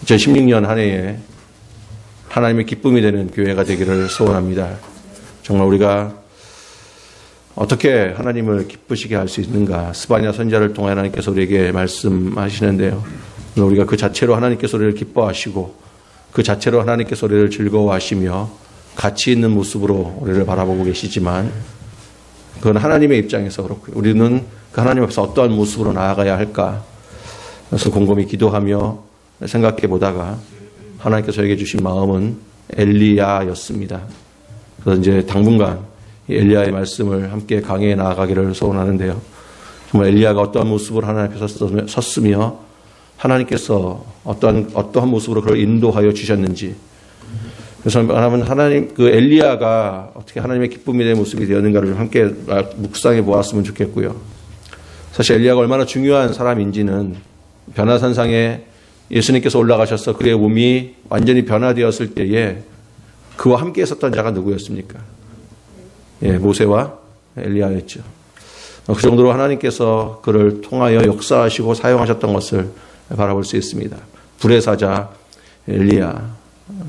2016년 한 해에 하나님의 기쁨이 되는 교회가 되기를 소원합니다. 정말 우리가 어떻게 하나님을 기쁘시게 할 수 있는가? 스바냐 선지자를 통해 하나님께서 우리에게 말씀하시는데요. 우리가 그 자체로 하나님께서 우리를 기뻐하시고 그 자체로 하나님께서 우리를 즐거워하시며 가치 있는 모습으로 우리를 바라보고 계시지만 그건 하나님의 입장에서 그렇고요. 우리는 그 하나님 앞에서 어떠한 모습으로 나아가야 할까? 그래서 곰곰이 기도하며 생각해 보다가 하나님께서 저에게 주신 마음은 엘리야였습니다. 그래서 이제 당분간 이 엘리야의 말씀을 함께 강해에 나아가기를 소원하는데요. 정말 엘리야가 어떠한 모습으로 하나님 앞에 섰으며 하나님께서 어떠한 모습으로 그를 인도하여 주셨는지. 그래서 하나님 그 엘리야가 어떻게 하나님의 기쁨이 된 모습이 되었는가를 함께 묵상해 보았으면 좋겠고요. 사실 엘리야가 얼마나 중요한 사람인지는 변화산상에 예수님께서 올라가셔서 그의 몸이 완전히 변화되었을 때에 그와 함께 있었던 자가 누구였습니까? 예, 모세와 엘리야였죠. 그 정도로 하나님께서 그를 통하여 역사하시고 사용하셨던 것을 바라볼 수 있습니다. 불의 사자 엘리야.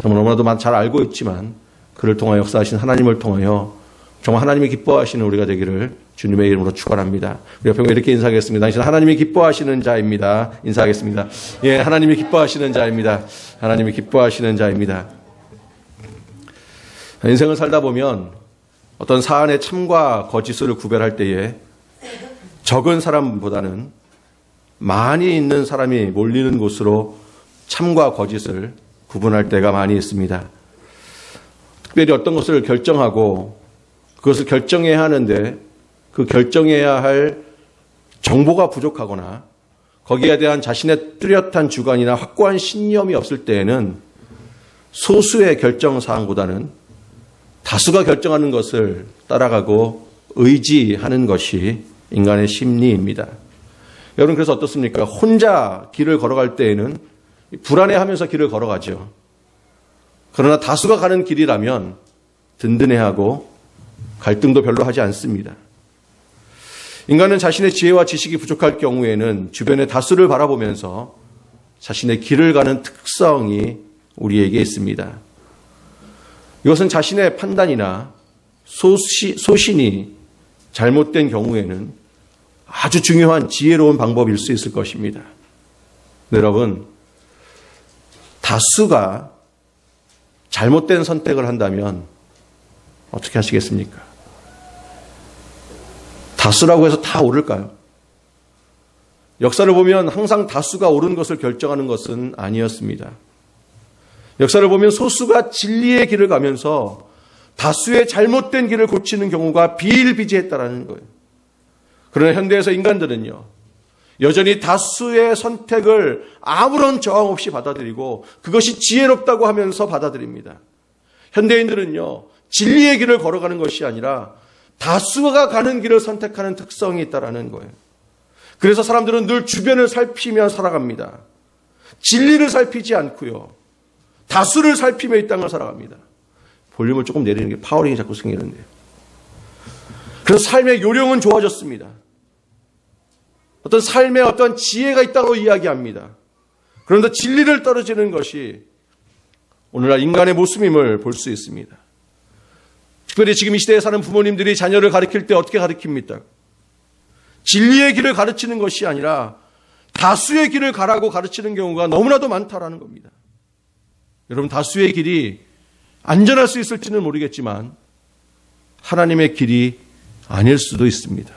정말 너무나도 잘 알고 있지만 그를 통하여 역사하신 하나님을 통하여 정말 하나님이 기뻐하시는 우리가 되기를 주님의 이름으로 축원합니다. 우리 옆에 이렇게 인사하겠습니다. 당신은 하나님이 기뻐하시는 자입니다. 인사하겠습니다. 예, 하나님이 기뻐하시는 자입니다. 하나님이 기뻐하시는 자입니다. 인생을 살다 보면 어떤 사안의 참과 거짓을 구별할 때에 적은 사람보다는 많이 있는 사람이 몰리는 곳으로 참과 거짓을 구분할 때가 많이 있습니다. 특별히 어떤 것을 결정하고 그것을 결정해야 하는데 그 결정해야 할 정보가 부족하거나 거기에 대한 자신의 뚜렷한 주관이나 확고한 신념이 없을 때에는 소수의 결정사항보다는 다수가 결정하는 것을 따라가고 의지하는 것이 인간의 심리입니다. 여러분 그래서 어떻습니까? 혼자 길을 걸어갈 때에는 불안해하면서 길을 걸어가죠. 그러나 다수가 가는 길이라면 든든해하고 갈등도 별로 하지 않습니다. 인간은 자신의 지혜와 지식이 부족할 경우에는 주변의 다수를 바라보면서 자신의 길을 가는 특성이 우리에게 있습니다. 이것은 자신의 판단이나 소신이 잘못된 경우에는 아주 중요한 지혜로운 방법일 수 있을 것입니다. 여러분, 다수가 잘못된 선택을 한다면 어떻게 하시겠습니까? 다수라고 해서 다 옳을까요? 역사를 보면 항상 다수가 옳은 것을 결정하는 것은 아니었습니다. 역사를 보면 소수가 진리의 길을 가면서 다수의 잘못된 길을 고치는 경우가 비일비재했다라는 거예요. 그러나 현대에서 인간들은요, 여전히 다수의 선택을 아무런 저항 없이 받아들이고 그것이 지혜롭다고 하면서 받아들입니다. 현대인들은요, 진리의 길을 걸어가는 것이 아니라 다수가 가는 길을 선택하는 특성이 있다라는 거예요. 그래서 사람들은 늘 주변을 살피며 살아갑니다. 진리를 살피지 않고요, 다수를 살피며 이 땅을 살아갑니다. 볼륨을 조금 내리는 게 파워링이 자꾸 생기는데요. 그래서 삶의 요령은 좋아졌습니다. 어떤 삶에 어떤 지혜가 있다고 이야기합니다. 그런데 진리를 떨어지는 것이 오늘날 인간의 모습임을 볼 수 있습니다. 특별히 지금 이 시대에 사는 부모님들이 자녀를 가르칠 때 어떻게 가르칩니까? 진리의 길을 가르치는 것이 아니라 다수의 길을 가라고 가르치는 경우가 너무나도 많다라는 겁니다. 여러분, 다수의 길이 안전할 수 있을지는 모르겠지만 하나님의 길이 아닐 수도 있습니다.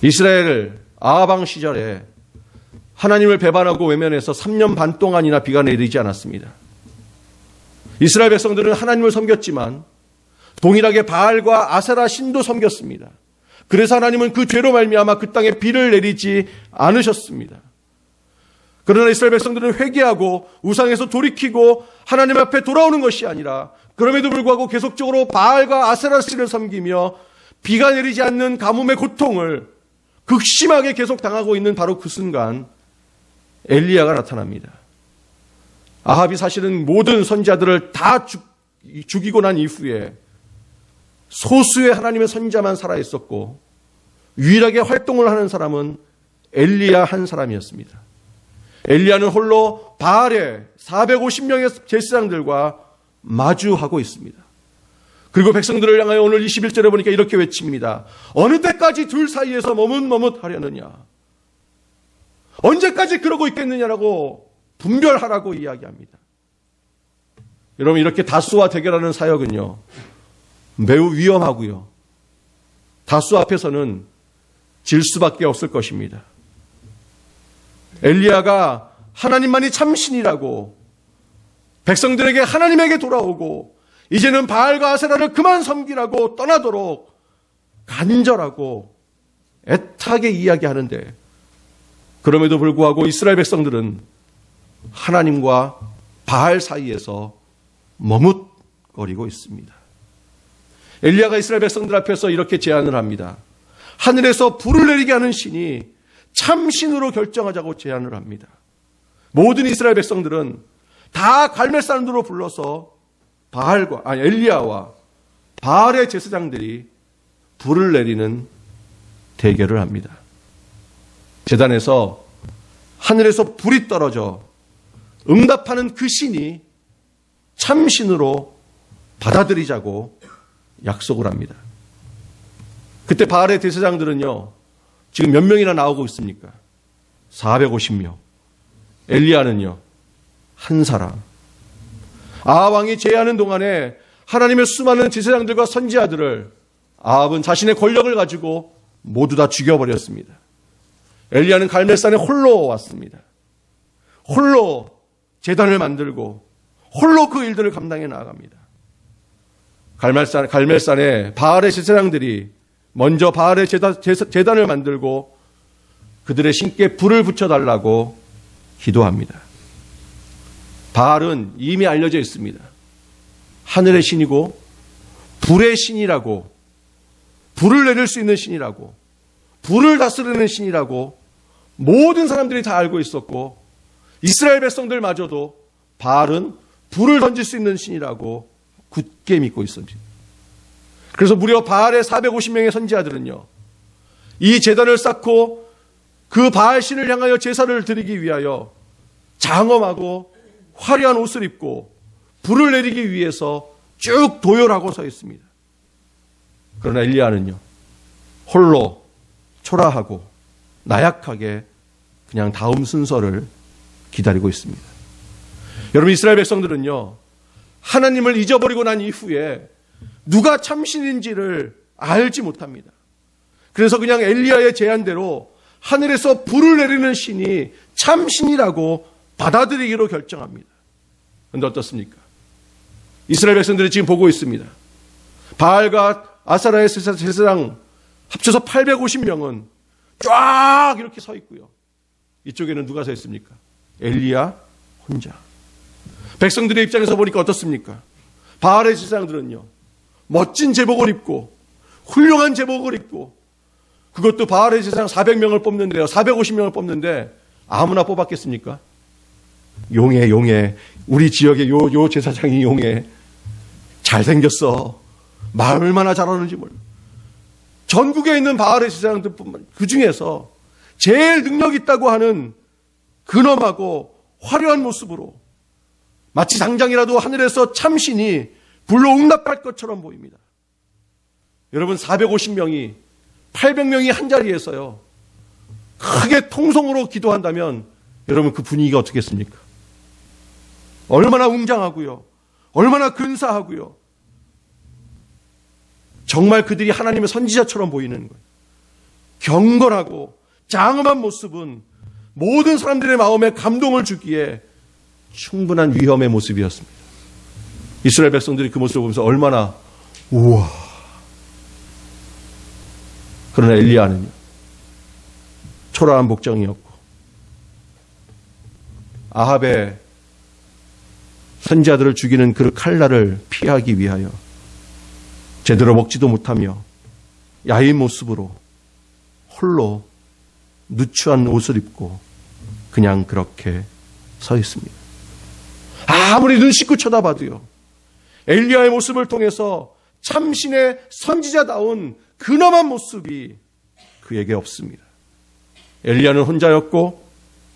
이스라엘 아합 시절에 하나님을 배반하고 외면해서 3년 반 동안이나 비가 내리지 않았습니다. 이스라엘 백성들은 하나님을 섬겼지만 동일하게 바알과 아세라 신도 섬겼습니다. 그래서 하나님은 그 죄로 말미암아 그 땅에 비를 내리지 않으셨습니다. 그러나 이스라엘 백성들은 회개하고 우상에서 돌이키고 하나님 앞에 돌아오는 것이 아니라 그럼에도 불구하고 계속적으로 바알과 아세라 신을 섬기며 비가 내리지 않는 가뭄의 고통을 극심하게 계속 당하고 있는 바로 그 순간 엘리야가 나타납니다. 아합이 사실은 모든 선지자들을 다 죽이고 난 이후에 소수의 하나님의 선지자만 살아있었고 유일하게 활동을 하는 사람은 엘리야 한 사람이었습니다. 엘리야는 홀로 바알의 450명의 제사장들과 마주하고 있습니다. 그리고 백성들을 향하여 오늘 21절에 보니까 이렇게 외칩니다. 어느 때까지 둘 사이에서 머뭇머뭇하려느냐? 언제까지 그러고 있겠느냐라고 분별하라고 이야기합니다. 여러분, 이렇게 다수와 대결하는 사역은요, 매우 위험하고요. 다수 앞에서는 질 수밖에 없을 것입니다. 엘리야가 하나님만이 참신이라고 백성들에게 하나님에게 돌아오고 이제는 바알과 아세라를 그만 섬기라고 떠나도록 간절하고 애타게 이야기하는데, 그럼에도 불구하고 이스라엘 백성들은 하나님과 바알 사이에서 머뭇거리고 있습니다. 엘리야가 이스라엘 백성들 앞에서 이렇게 제안을 합니다. 하늘에서 불을 내리게 하는 신이 참신으로 결정하자고 제안을 합니다. 모든 이스라엘 백성들은 다 갈멜산으로 불러서 엘리야와 바알의 제사장들이 불을 내리는 대결을 합니다. 제단에서 하늘에서 불이 떨어져 응답하는 그 신이 참신으로 받아들이자고 약속을 합니다. 그때 바알의 제사장들은요, 지금 몇 명이나 나오고 있습니까? 450명. 엘리야는요, 한 사람. 아합 왕이 제의하는 동안에 하나님의 수많은 제사장들과 선지자들을 아합은 자신의 권력을 가지고 모두 다 죽여버렸습니다. 엘리야는 갈멜산에 홀로 왔습니다. 홀로 제단을 만들고 홀로 그 일들을 감당해 나아갑니다. 갈멜산에 바알의 제사장들이 먼저 바알의 제단을 만들고 그들의 신께 불을 붙여달라고 기도합니다. 바알은 이미 알려져 있습니다. 하늘의 신이고 불의 신이라고, 불을 내릴 수 있는 신이라고, 불을 다스리는 신이라고 모든 사람들이 다 알고 있었고, 이스라엘 백성들마저도 바알은 불을 던질 수 있는 신이라고 굳게 믿고 있었습니다. 그래서 무려 바알의 450명의 선지자들은요, 이 제단을 쌓고 그 바알 신을 향하여 제사를 드리기 위하여 장엄하고 화려한 옷을 입고 불을 내리기 위해서 쭉 도열하고 서 있습니다. 그러나 엘리야는요, 홀로 초라하고 나약하게 그냥 다음 순서를 기다리고 있습니다. 여러분, 이스라엘 백성들은요, 하나님을 잊어버리고 난 이후에 누가 참신인지를 알지 못합니다. 그래서 그냥 엘리야의 제안대로 하늘에서 불을 내리는 신이 참신이라고 받아들이기로 결정합니다. 그런데 어떻습니까? 이스라엘 백성들이 지금 보고 있습니다. 바알과 아사라의 제사장 합쳐서 850명은 쫙 이렇게 서 있고요. 이쪽에는 누가 서 있습니까? 엘리야 혼자. 백성들의 입장에서 보니까 어떻습니까? 바알의 제사장들은요, 멋진 제복을 입고 훌륭한 제복을 입고, 그것도 바알의 제사장 400명을 뽑는데요, 450명을 뽑는데 아무나 뽑았겠습니까? 용해. 우리 지역의 요 제사장이 용해. 잘생겼어. 말 얼마나 잘하는지 몰라. 전국에 있는 바알의 제사장들뿐만, 그 중에서 제일 능력 있다고 하는 근엄하고 화려한 모습으로 마치 당장이라도 하늘에서 참신이 불로 응답할 것처럼 보입니다. 여러분, 450명이 800명이 한 자리에서요, 크게 통성으로 기도한다면 여러분, 그 분위기가 어떻겠습니까? 얼마나 웅장하고요, 얼마나 근사하고요. 정말 그들이 하나님의 선지자처럼 보이는 거예요. 경건하고 장엄한 모습은 모든 사람들의 마음에 감동을 주기에 충분한 위험의 모습이었습니다. 이스라엘 백성들이 그 모습을 보면서 얼마나 우와. 그러나 엘리야는요, 초라한 복장이었고 아합의 선지자들을 죽이는 그 칼날을 피하기 위하여 제대로 먹지도 못하며 야인 모습으로 홀로 누추한 옷을 입고 그냥 그렇게 서 있습니다. 아무리 눈 씻고 쳐다봐도요, 엘리야의 모습을 통해서 참신의 선지자다운 근엄한 모습이 그에게 없습니다. 엘리야는 혼자였고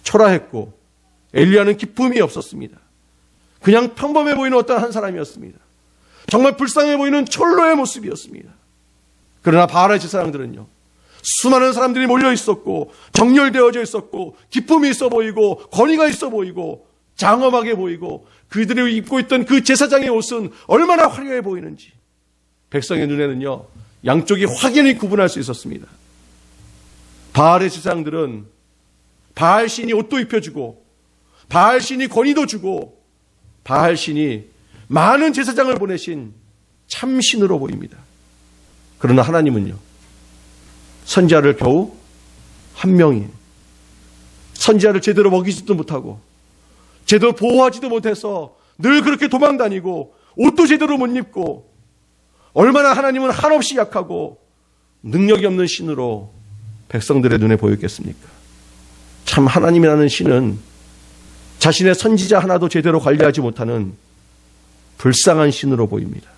초라했고 엘리야는 기쁨이 없었습니다. 그냥 평범해 보이는 어떤 한 사람이었습니다. 정말 불쌍해 보이는 촐로의 모습이었습니다. 그러나 바알의 제사장들은요, 수많은 사람들이 몰려 있었고 정렬되어져 있었고 기쁨이 있어 보이고 권위가 있어 보이고 장엄하게 보이고 그들이 입고 있던 그 제사장의 옷은 얼마나 화려해 보이는지 백성의 눈에는요, 양쪽이 확연히 구분할 수 있었습니다. 바알의 제사장들은 바알 신이 옷도 입혀주고 바알 신이 권위도 주고 바알 신이 많은 제사장을 보내신 참신으로 보입니다. 그러나 하나님은요, 선지자를 겨우 한 명이 선지자를 제대로 먹이지도 못하고 제대로 보호하지도 못해서 늘 그렇게 도망다니고 옷도 제대로 못 입고 얼마나 하나님은 한없이 약하고 능력이 없는 신으로 백성들의 눈에 보였겠습니까? 참 하나님이라는 신은 자신의 선지자 하나도 제대로 관리하지 못하는 불쌍한 신으로 보입니다.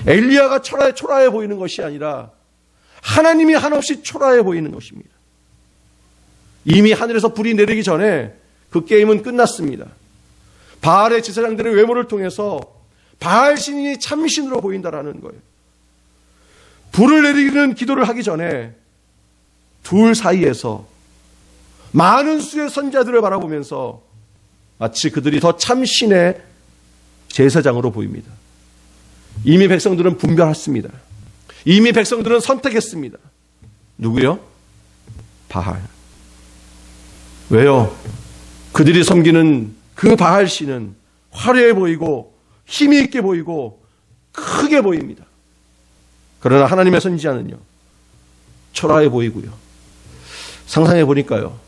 엘리야가 초라해 보이는 것이 아니라 하나님이 한없이 초라해 보이는 것입니다. 이미 하늘에서 불이 내리기 전에 그 게임은 끝났습니다. 바알의 제사장들의 외모를 통해서 바알 신이 참신으로 보인다라는 거예요. 불을 내리는 기도를 하기 전에 둘 사이에서 많은 수의 선지자들을 바라보면서 마치 그들이 더 참신의 제사장으로 보입니다. 이미 백성들은 분별했습니다. 이미 백성들은 선택했습니다. 누구요? 바알. 왜요? 그들이 섬기는 그 바알 신은 화려해 보이고 힘이 있게 보이고 크게 보입니다. 그러나 하나님의 선지자는요, 초라해 보이고요. 상상해 보니까요,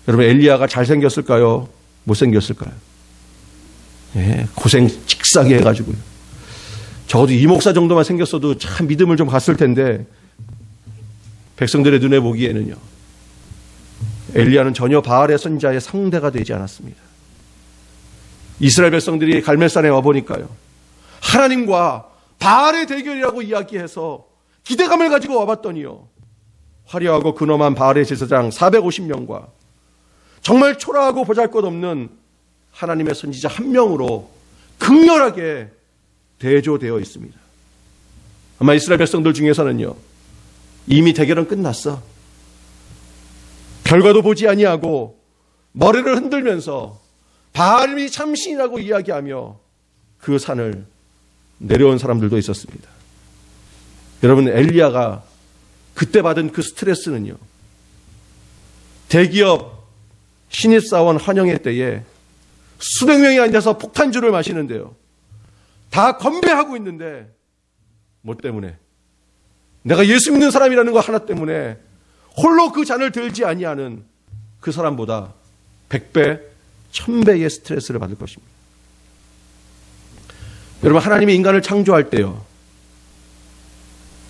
여러분 엘리야가 잘생겼을까요? 못생겼을까요? 예, 고생 직사게 해가지고요. 적어도 이 목사 정도만 생겼어도 참 믿음을 좀 갔을 텐데 백성들의 눈에 보기에는요, 엘리야는 전혀 바알의 선지자의 상대가 되지 않았습니다. 이스라엘 백성들이 갈멜산에 와보니까요, 하나님과 바알의 대결이라고 이야기해서 기대감을 가지고 와봤더니요, 화려하고 근엄한 바알의 제사장 450명과 정말 초라하고 보잘것없는 하나님의 선지자 한 명으로 극렬하게 대조되어 있습니다. 아마 이스라엘 백성들 중에서는요, 이미 대결은 끝났어, 결과도 보지 아니하고 머리를 흔들면서 바알이 참신이라고 이야기하며 그 산을 내려온 사람들도 있었습니다. 여러분, 엘리야가 그때 받은 그 스트레스는요, 대기업 신입사원 환영회 때에 수백 명이 앉아서 폭탄주를 마시는데요, 다 건배하고 있는데 뭐 때문에? 내가 예수 믿는 사람이라는 거 하나 때문에 홀로 그 잔을 들지 아니하는 그 사람보다 100배, 1000배의 스트레스를 받을 것입니다. 여러분, 하나님이 인간을 창조할 때요,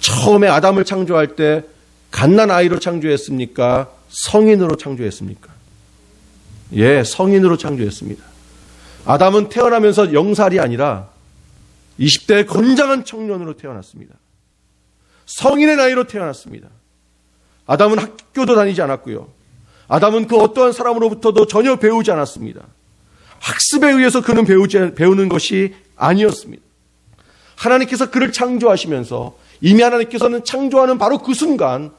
처음에 아담을 창조할 때 갓난아이로 창조했습니까? 성인으로 창조했습니까? 예, 성인으로 창조했습니다. 아담은 태어나면서 0살이 아니라 20대의 건장한 청년으로 태어났습니다. 성인의 나이로 태어났습니다. 아담은 학교도 다니지 않았고요, 아담은 그 어떠한 사람으로부터도 전혀 배우지 않았습니다. 학습에 의해서 그는 배우는 것이 아니었습니다. 하나님께서 그를 창조하시면서 이미 하나님께서는 창조하는 바로 그 순간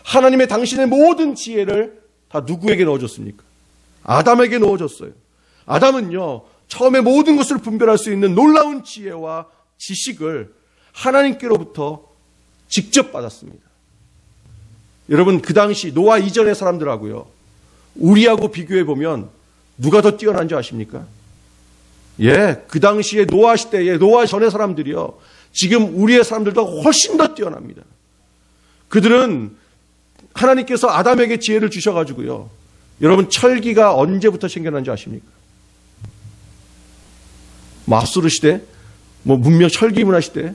하나님의 당신의 모든 지혜를 다 누구에게 넣어줬습니까? 아담에게 넣어줬어요. 아담은요, 처음에 모든 것을 분별할 수 있는 놀라운 지혜와 지식을 하나님께로부터 직접 받았습니다. 여러분, 그 당시 노아 이전의 사람들하고요, 우리하고 비교해 보면 누가 더 뛰어난 줄 아십니까? 예, 그 당시에 노아 시대에 노아 전의 사람들이요, 지금 우리의 사람들도 훨씬 더 뛰어납니다. 그들은 하나님께서 아담에게 지혜를 주셔가지고요, 여러분, 철기가 언제부터 생겨난 줄 아십니까? 압수르 시대, 문명 철기 문화 시대,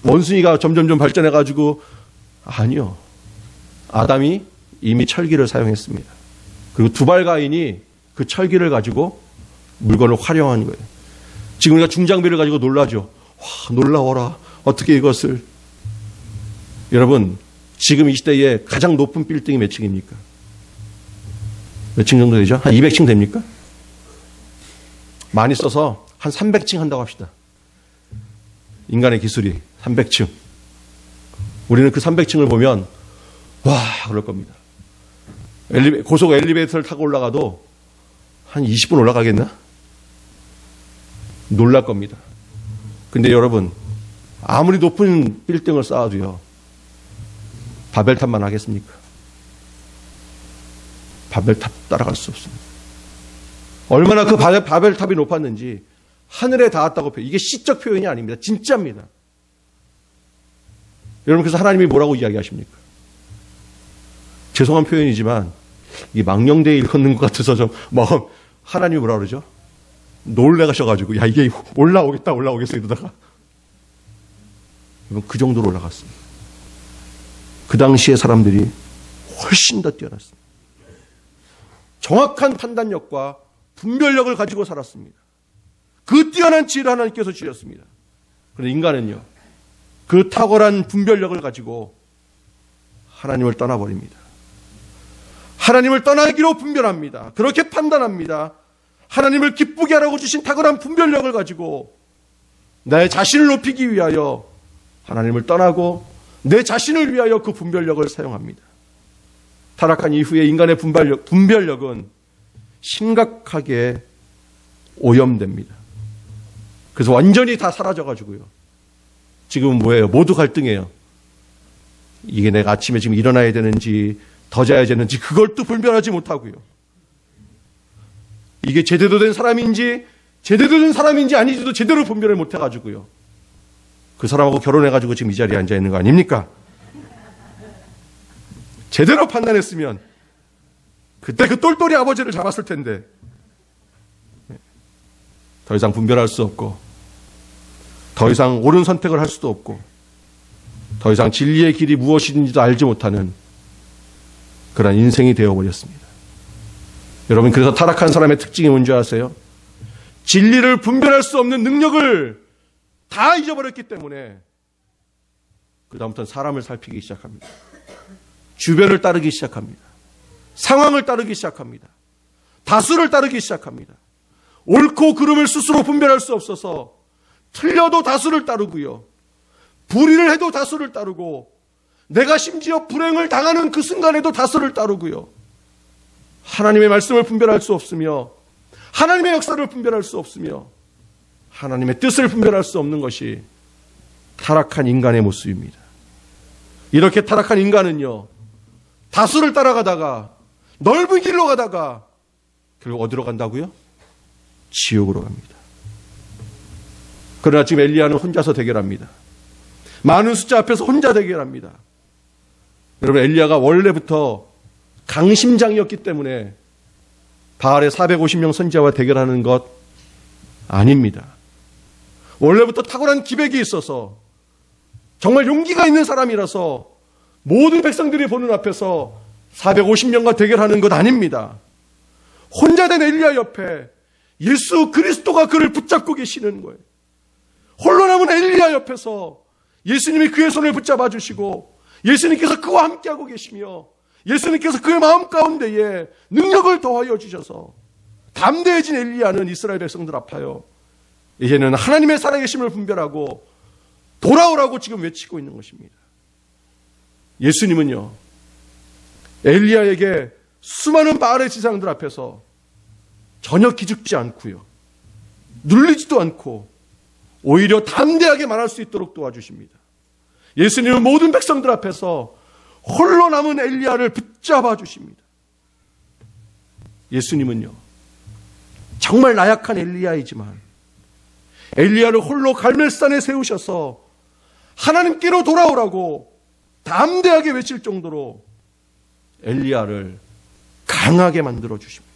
원숭이가 점점점 발전해가지고, 아니요, 아담이 이미 철기를 사용했습니다. 그리고 두발가인이 그 철기를 가지고 물건을 활용한 거예요. 지금 우리가 중장비를 가지고 놀라죠. 와, 놀라워라, 어떻게 이것을. 여러분, 지금 이 시대에 가장 높은 빌딩이 몇 층입니까? 몇 층 정도 되죠? 한 200층 됩니까? 많이 써서 한 300층 한다고 합시다. 인간의 기술이 300층. 우리는 그 300층을 보면 와 그럴 겁니다. 고속 엘리베이터를 타고 올라가도 한 20분 올라가겠나? 놀랄 겁니다. 근데 여러분 아무리 높은 빌딩을 쌓아도요 바벨탑만 하겠습니까? 바벨탑 따라갈 수 없습니다. 얼마나 그 바벨탑이 높았는지 하늘에 닿았다고 표현. 이게 시적 표현이 아닙니다. 진짜입니다. 여러분 그래서 하나님이 뭐라고 이야기하십니까? 죄송한 표현이지만 이 망령되이 읽는 것 같아서 좀 마음 하나님이 뭐라 그러죠? 놀래가셔가지고 야 이게 올라오겠어 이러다가 그 정도로 올라갔습니다. 그 당시의 사람들이 훨씬 더 뛰어났습니다. 정확한 판단력과 분별력을 가지고 살았습니다. 그 뛰어난 지혜를 하나님께서 주셨습니다. 그런데 인간은요 그 탁월한 분별력을 가지고 하나님을 떠나버립니다. 하나님을 떠나기로 분별합니다. 그렇게 판단합니다. 하나님을 기쁘게 하라고 주신 탁월한 분별력을 가지고 내 자신을 높이기 위하여 하나님을 떠나고 내 자신을 위하여 그 분별력을 사용합니다. 타락한 이후에 인간의 분별력은 심각하게 오염됩니다. 그래서 완전히 다 사라져가지고요. 지금은 뭐예요? 모두 갈등해요. 이게 내가 아침에 지금 일어나야 되는지 더 자야 되는지 그걸 또 분별하지 못하고요. 이게 제대로 된 사람인지 아닌지도 제대로 분별을 못해가지고요. 그 사람하고 결혼해가지고 지금 이 자리에 앉아있는 거 아닙니까? 제대로 판단했으면 그때 그 똘똘이 아버지를 잡았을 텐데 더 이상 분별할 수 없고 더 이상 옳은 선택을 할 수도 없고 더 이상 진리의 길이 무엇인지도 알지 못하는 그런 인생이 되어버렸습니다. 여러분 그래서 타락한 사람의 특징이 뭔지 아세요? 진리를 분별할 수 없는 능력을 다 잊어버렸기 때문에 그 다음부터는 사람을 살피기 시작합니다. 주변을 따르기 시작합니다. 상황을 따르기 시작합니다. 다수를 따르기 시작합니다. 옳고 그름을 스스로 분별할 수 없어서 틀려도 다수를 따르고요. 불의를 해도 다수를 따르고 내가 심지어 불행을 당하는 그 순간에도 다수를 따르고요. 하나님의 말씀을 분별할 수 없으며 하나님의 역사를 분별할 수 없으며 하나님의 뜻을 분별할 수 없는 것이 타락한 인간의 모습입니다. 이렇게 타락한 인간은요. 다수를 따라가다가 넓은 길로 가다가 결국 어디로 간다고요? 지옥으로 갑니다. 그러나 지금 엘리야는 혼자서 대결합니다. 많은 숫자 앞에서 혼자 대결합니다. 여러분 엘리야가 원래부터 강심장이었기 때문에 바알의 450명 선지자와 대결하는 것 아닙니다. 원래부터 탁월한 기백이 있어서 정말 용기가 있는 사람이라서 모든 백성들이 보는 앞에서 450명과 대결하는 것 아닙니다. 혼자 된 엘리야 옆에 예수 그리스도가 그를 붙잡고 계시는 거예요. 홀로 남은 엘리야 옆에서 예수님이 그의 손을 붙잡아 주시고 예수님께서 그와 함께하고 계시며 예수님께서 그의 마음 가운데에 능력을 더하여 주셔서 담대해진 엘리야는 이스라엘 백성들 앞하여 이제는 하나님의 살아계심을 분별하고 돌아오라고 지금 외치고 있는 것입니다. 예수님은요 엘리야에게 수많은 바알의 지상들 앞에서 전혀 기죽지 않고요 눌리지도 않고 오히려 담대하게 말할 수 있도록 도와주십니다. 예수님은 모든 백성들 앞에서 홀로 남은 엘리야를 붙잡아 주십니다. 예수님은요 정말 나약한 엘리야이지만 엘리야를 홀로 갈멜산에 세우셔서 하나님께로 돌아오라고 담대하게 외칠 정도로 엘리야를 강하게 만들어 주십니다.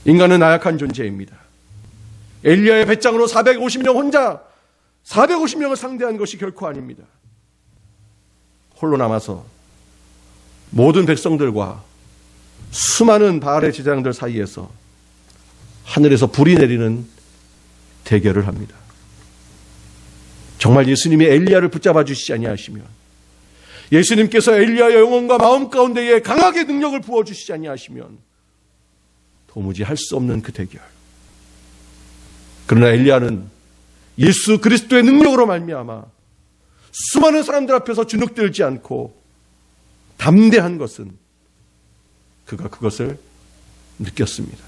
인간은 나약한 존재입니다. 엘리야의 배짱으로 450명을 상대한 것이 결코 아닙니다. 홀로 남아서 모든 백성들과 수많은 바알의 제사장들 사이에서 하늘에서 불이 내리는 대결을 합니다. 정말 예수님이 엘리야를 붙잡아 주시지 아니하시면 예수님께서 엘리야의 영혼과 마음 가운데에 강하게 능력을 부어주시지 아니하시면 도무지 할 수 없는 그 대결. 그러나 엘리야는 예수 그리스도의 능력으로 말미암아 수많은 사람들 앞에서 주눅들지 않고 담대한 것은 그가 그것을 느꼈습니다.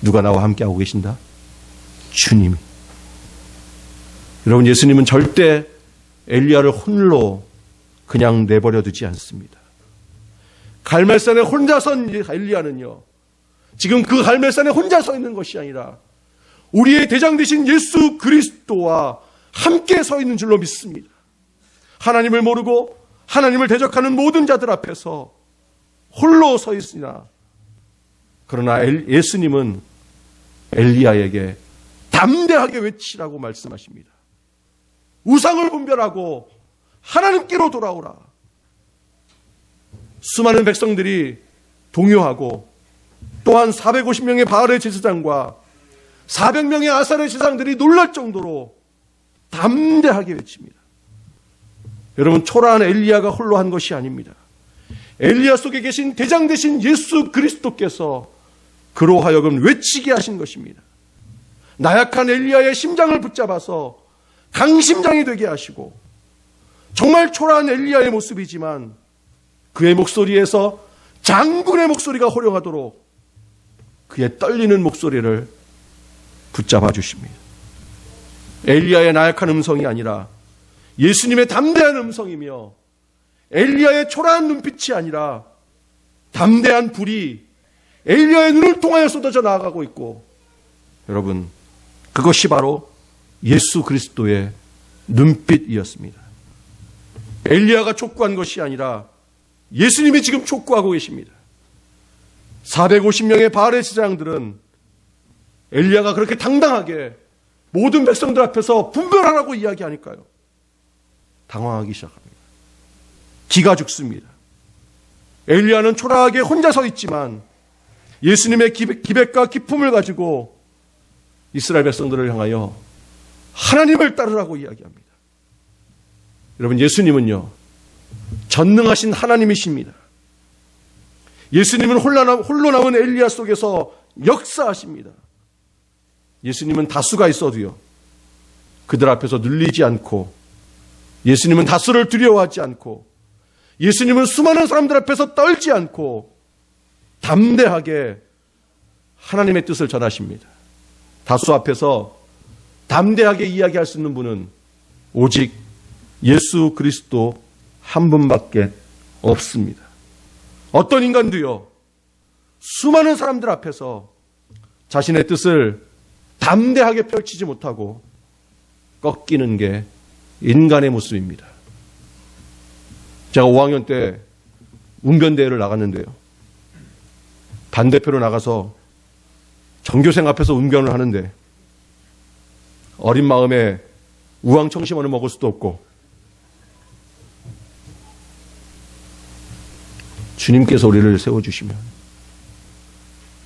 누가 나와 함께하고 계신다? 주님이. 여러분, 예수님은 절대 엘리야를 홀로 그냥 내버려 두지 않습니다. 갈멜산에 혼자 선 엘리야는요, 지금 그 갈멜산에 혼자 서 있는 것이 아니라 우리의 대장 되신 예수 그리스도와 함께 서 있는 줄로 믿습니다. 하나님을 모르고 하나님을 대적하는 모든 자들 앞에서 홀로 서 있으나, 그러나 예수님은 엘리야에게 담대하게 외치라고 말씀하십니다. 우상을 분별하고 하나님께로 돌아오라. 수많은 백성들이 동요하고 또한 450명의 바알의 제사장과 400명의 아살의 제사장들이 놀랄 정도로 담대하게 외칩니다. 여러분, 초라한 엘리야가 홀로 한 것이 아닙니다. 엘리야 속에 계신 대장 되신 예수 그리스도께서 그로 하여금 외치게 하신 것입니다. 나약한 엘리야의 심장을 붙잡아서 강심장이 되게 하시고, 정말 초라한 엘리야의 모습이지만 그의 목소리에서 장군의 목소리가 호령하도록 그의 떨리는 목소리를 붙잡아 주십니다. 엘리야의 나약한 음성이 아니라 예수님의 담대한 음성이며, 엘리야의 초라한 눈빛이 아니라 담대한 불이 엘리야의 눈을 통하여 쏟아져 나아가고 있고, 여러분, 그것이 바로 예수 그리스도의 눈빛이었습니다. 엘리야가 촉구한 것이 아니라 예수님이 지금 촉구하고 계십니다. 450명의 바알의 제사장들은 엘리야가 그렇게 당당하게 모든 백성들 앞에서 분별하라고 이야기하니까요, 당황하기 시작합니다. 기가 죽습니다. 엘리야는 초라하게 혼자 서 있지만 예수님의 기백과 기품을 가지고 이스라엘 백성들을 향하여 하나님을 따르라고 이야기합니다. 여러분, 예수님은요, 전능하신 하나님이십니다. 예수님은 홀로 남은 엘리야 속에서 역사하십니다. 예수님은 다수가 있어도요, 그들 앞에서 눌리지 않고, 예수님은 다수를 두려워하지 않고, 예수님은 수많은 사람들 앞에서 떨지 않고 담대하게 하나님의 뜻을 전하십니다. 다수 앞에서 담대하게 이야기할 수 있는 분은 오직 예수 그리스도 한 분밖에 없습니다. 어떤 인간도요, 수많은 사람들 앞에서 자신의 뜻을 담대하게 펼치지 못하고 꺾이는 게 인간의 모습입니다. 제가 5학년 때 웅변대회를 나갔는데요, 반대표로 나가서 전교생 앞에서 웅변을 하는데 어린 마음에 우왕청심원을 먹을 수도 없고, 주님께서 우리를 세워주시면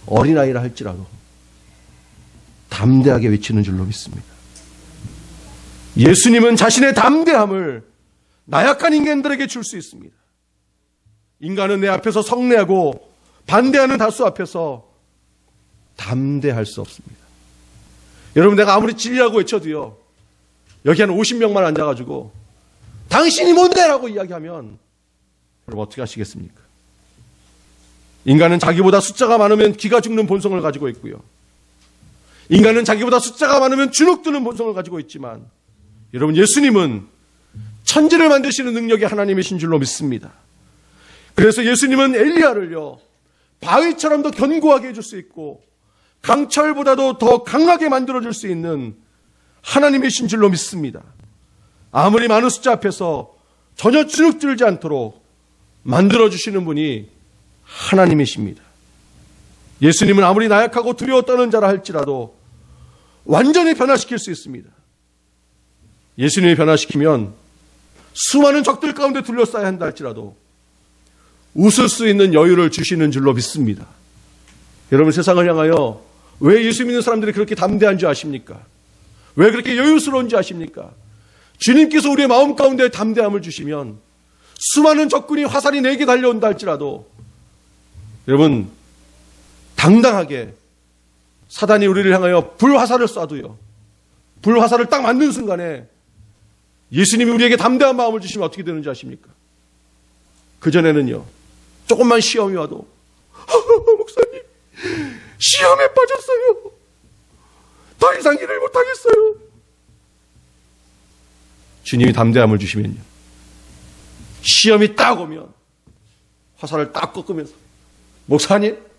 어린아이라 할지라도 담대하게 외치는 줄로 믿습니다. 예수님은 자신의 담대함을 나약한 인간들에게 줄 수 있습니다. 인간은 내 앞에서 성내하고 반대하는 다수 앞에서 담대할 수 없습니다. 여러분, 내가 아무리 진리라고 외쳐도요, 여기 한 50명만 앉아가지고 당신이 뭔데? 라고 이야기하면 여러분 어떻게 하시겠습니까? 인간은 자기보다 숫자가 많으면 기가 죽는 본성을 가지고 있고요, 인간은 자기보다 숫자가 많으면 주눅드는 본성을 가지고 있지만, 여러분, 예수님은 천지를 만드시는 능력이 하나님이신 줄로 믿습니다. 그래서 예수님은 엘리야를요, 바위처럼 더 견고하게 해줄 수 있고 강철보다도 더 강하게 만들어줄 수 있는 하나님이신 줄로 믿습니다. 아무리 많은 숫자 앞에서 전혀 주눅들지 않도록 만들어주시는 분이 하나님이십니다. 예수님은 아무리 나약하고 두려워 떠는 자라 할지라도 완전히 변화시킬 수 있습니다. 예수님이 변화시키면 수많은 적들 가운데 둘러싸야 한다 할지라도 웃을 수 있는 여유를 주시는 줄로 믿습니다. 여러분, 세상을 향하여 왜 예수 믿는 사람들이 그렇게 담대한 줄 아십니까? 왜 그렇게 여유스러운 줄 아십니까? 주님께서 우리의 마음 가운데 담대함을 주시면 수많은 적군이 화살이 4개 달려온다 할지라도 여러분, 당당하게 사단이 우리를 향하여 불화살을 쏴도요, 불화살을 딱 맞는 순간에 예수님이 우리에게 담대한 마음을 주시면 어떻게 되는지 아십니까? 그전에는요, 조금만 시험이 와도 목사님, 시험에 빠졌어요. 더 이상 일을 못하겠어요. 주님이 담대함을 주시면요, 시험이 딱 오면 화살을 딱 꺾으면서, 목사님,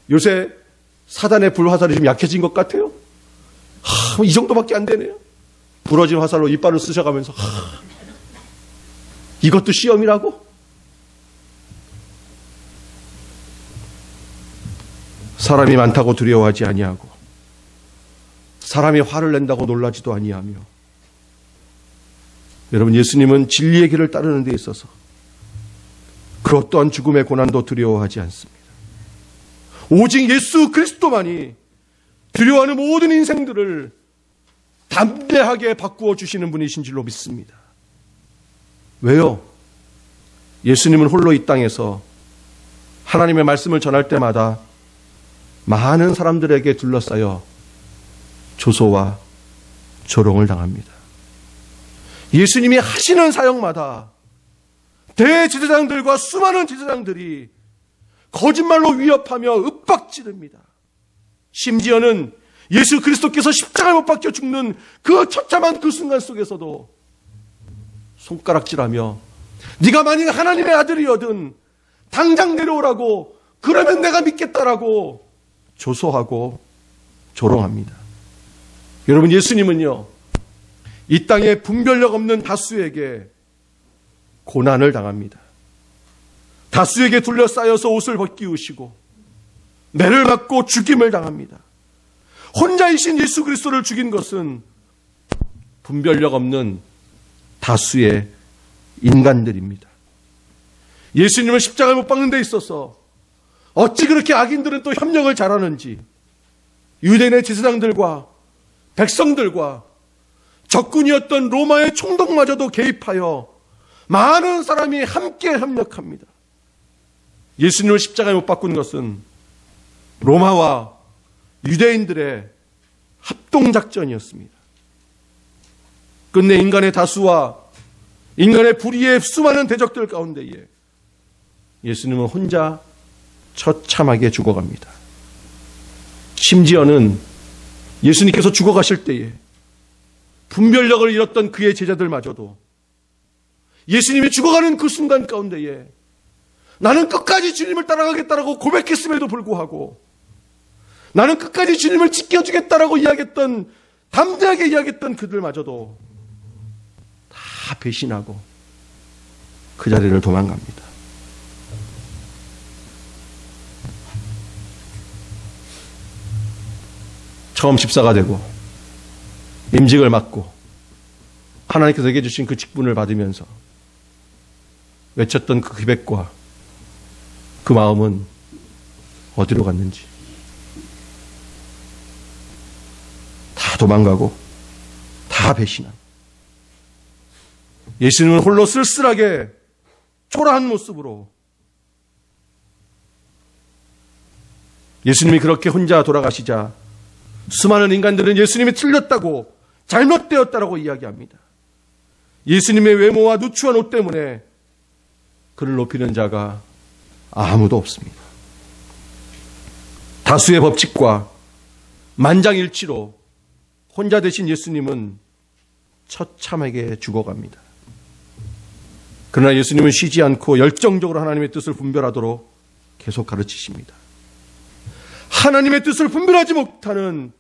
요새 사단의 불화살이 좀 약해진 것 같아요. 이 정도밖에 안 되네요. 부러진 화살로 이빨을 쑤셔가면서, 이것도 시험이라고? 사람이 많다고 두려워하지 아니하고, 사람이 화를 낸다고 놀라지도 아니하며, 여러분, 예수님은 진리의 길을 따르는 데 있어서 그 어떠한 죽음의 고난도 두려워하지 않습니다. 오직 예수 그리스도만이 두려워하는 모든 인생들을 담대하게 바꾸어 주시는 분이신 줄로 믿습니다. 왜요? 예수님은 홀로 이 땅에서 하나님의 말씀을 전할 때마다 많은 사람들에게 둘러싸여 조소와 조롱을 당합니다. 예수님이 하시는 사역마다 대제사장들과 수많은 제사장들이 거짓말로 위협하며 윽박지릅니다. 심지어는 예수 그리스도께서 십자가에 못 박혀 죽는 그 처참한 그 순간 속에서도 손가락질하며, 네가 만약 하나님의 아들이거든 당장 내려오라고, 그러면 내가 믿겠다라고 조소하고 조롱합니다. 여러분, 예수님은요, 이 땅에 분별력 없는 다수에게 고난을 당합니다. 다수에게 둘러싸여서 옷을 벗기우시고 매를 맞고 죽임을 당합니다. 혼자이신 예수 그리스도를 죽인 것은 분별력 없는 다수의 인간들입니다. 예수님을 십자가에 못 박는 데 있어서 어찌 그렇게 악인들은 또 협력을 잘하는지, 유대인의 제사장들과 백성들과 적군이었던 로마의 총독마저도 개입하여 많은 사람이 함께 협력합니다. 예수님을 십자가에 못 박은 것은 로마와 유대인들의 합동작전이었습니다. 끝내 인간의 다수와 인간의 불의의 수많은 대적들 가운데에 예수님은 혼자 처참하게 죽어갑니다. 심지어는 예수님께서 죽어가실 때에 분별력을 잃었던 그의 제자들마저도 예수님이 죽어가는 그 순간 가운데에 나는 끝까지 주님을 따라가겠다라고 고백했음에도 불구하고, 나는 끝까지 주님을 지켜주겠다라고 이야기했던, 담대하게 이야기했던 그들마저도 다 배신하고 그 자리를 도망갑니다. 처음 집사가 되고 임직을 맡고 하나님께서 내게 주신 그 직분을 받으면서 외쳤던 그 기백과 그 마음은 어디로 갔는지, 다 도망가고 다 배신한, 예수님은 홀로 쓸쓸하게 초라한 모습으로, 예수님이 그렇게 혼자 돌아가시자 수많은 인간들은 예수님이 틀렸다고, 잘못되었다라고 이야기합니다. 예수님의 외모와 누추한 옷 때문에 그를 높이는 자가 아무도 없습니다. 다수의 법칙과 만장일치로 혼자 되신 예수님은 처참하게 죽어갑니다. 그러나 예수님은 쉬지 않고 열정적으로 하나님의 뜻을 분별하도록 계속 가르치십니다. 하나님의 뜻을 분별하지 못하는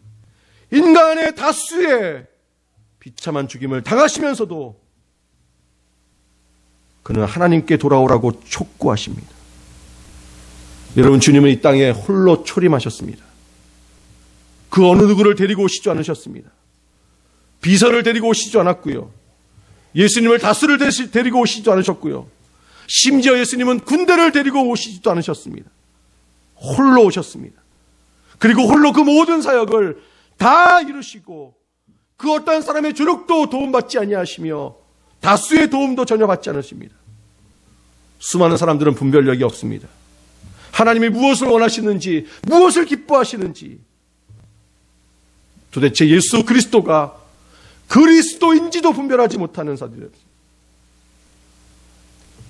인간의 다수의 비참한 죽임을 당하시면서도 그는 하나님께 돌아오라고 촉구하십니다. 여러분, 주님은 이 땅에 홀로 초림하셨습니다. 그 어느 누구를 데리고 오시지 않으셨습니다. 비서를 데리고 오시지 않았고요. 예수님을 다수를 데리고 오시지도 않으셨고요. 심지어 예수님은 군대를 데리고 오시지도 않으셨습니다. 홀로 오셨습니다. 그리고 홀로 그 모든 사역을 다 이루시고 그 어떠한 사람의 조력도 도움받지 아니하시며 다수의 도움도 전혀 받지 않으십니다. 수많은 사람들은 분별력이 없습니다. 하나님이 무엇을 원하시는지, 무엇을 기뻐하시는지, 도대체 예수 그리스도가 그리스도인지도 분별하지 못하는 사람들이었습니다.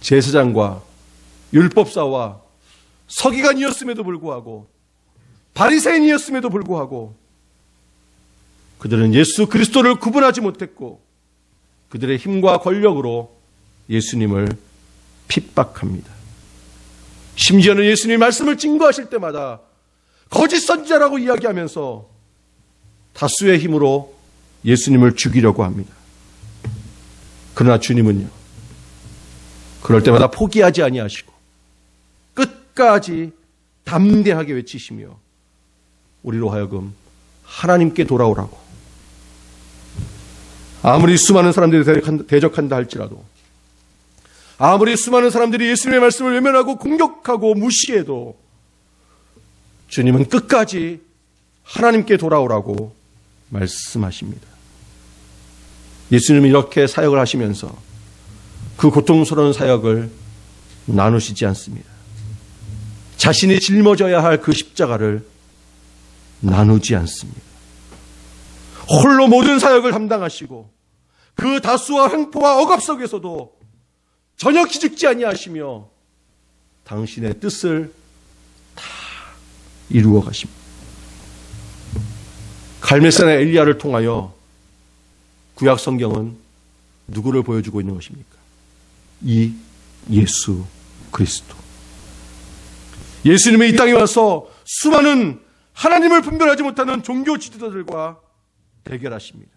제사장과 율법사와 서기관이었음에도 불구하고, 바리새인이었음에도 불구하고 그들은 예수 그리스도를 구분하지 못했고 그들의 힘과 권력으로 예수님을 핍박합니다. 심지어는 예수님이 말씀을 증거하실 때마다 거짓 선지자라고 이야기하면서 다수의 힘으로 예수님을 죽이려고 합니다. 그러나 주님은요, 그럴 때마다 포기하지 아니하시고 끝까지 담대하게 외치시며 우리로 하여금 하나님께 돌아오라고, 아무리 수많은 사람들이 대적한다 할지라도, 아무리 수많은 사람들이 예수님의 말씀을 외면하고 공격하고 무시해도 주님은 끝까지 하나님께 돌아오라고 말씀하십니다. 예수님은 이렇게 사역을 하시면서 그 고통스러운 사역을 나누시지 않습니다. 자신이 짊어져야 할 그 십자가를 나누지 않습니다. 홀로 모든 사역을 담당하시고 그 다수와 횡포와 억압 속에서도 전혀 기죽지 아니하시며 당신의 뜻을 다 이루어 가십니다. 갈멜산의 엘리야를 통하여 구약 성경은 누구를 보여주고 있는 것입니까? 이 예수 그리스도. 예수님이 이 땅에 와서 수많은 하나님을 분별하지 못하는 종교 지도자들과 대결하십니다.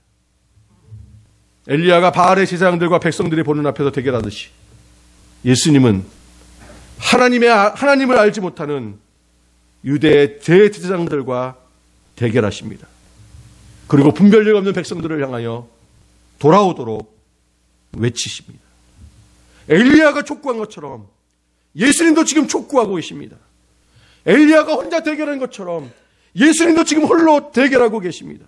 엘리야가 바알의 제사장들과 백성들이 보는 앞에서 대결하듯이 예수님은 하나님을 알지 못하는 유대의 대제사장들과 대결하십니다. 그리고 분별력 없는 백성들을 향하여 돌아오도록 외치십니다. 엘리야가 촉구한 것처럼 예수님도 지금 촉구하고 계십니다. 엘리야가 혼자 대결한 것처럼 예수님도 지금 홀로 대결하고 계십니다.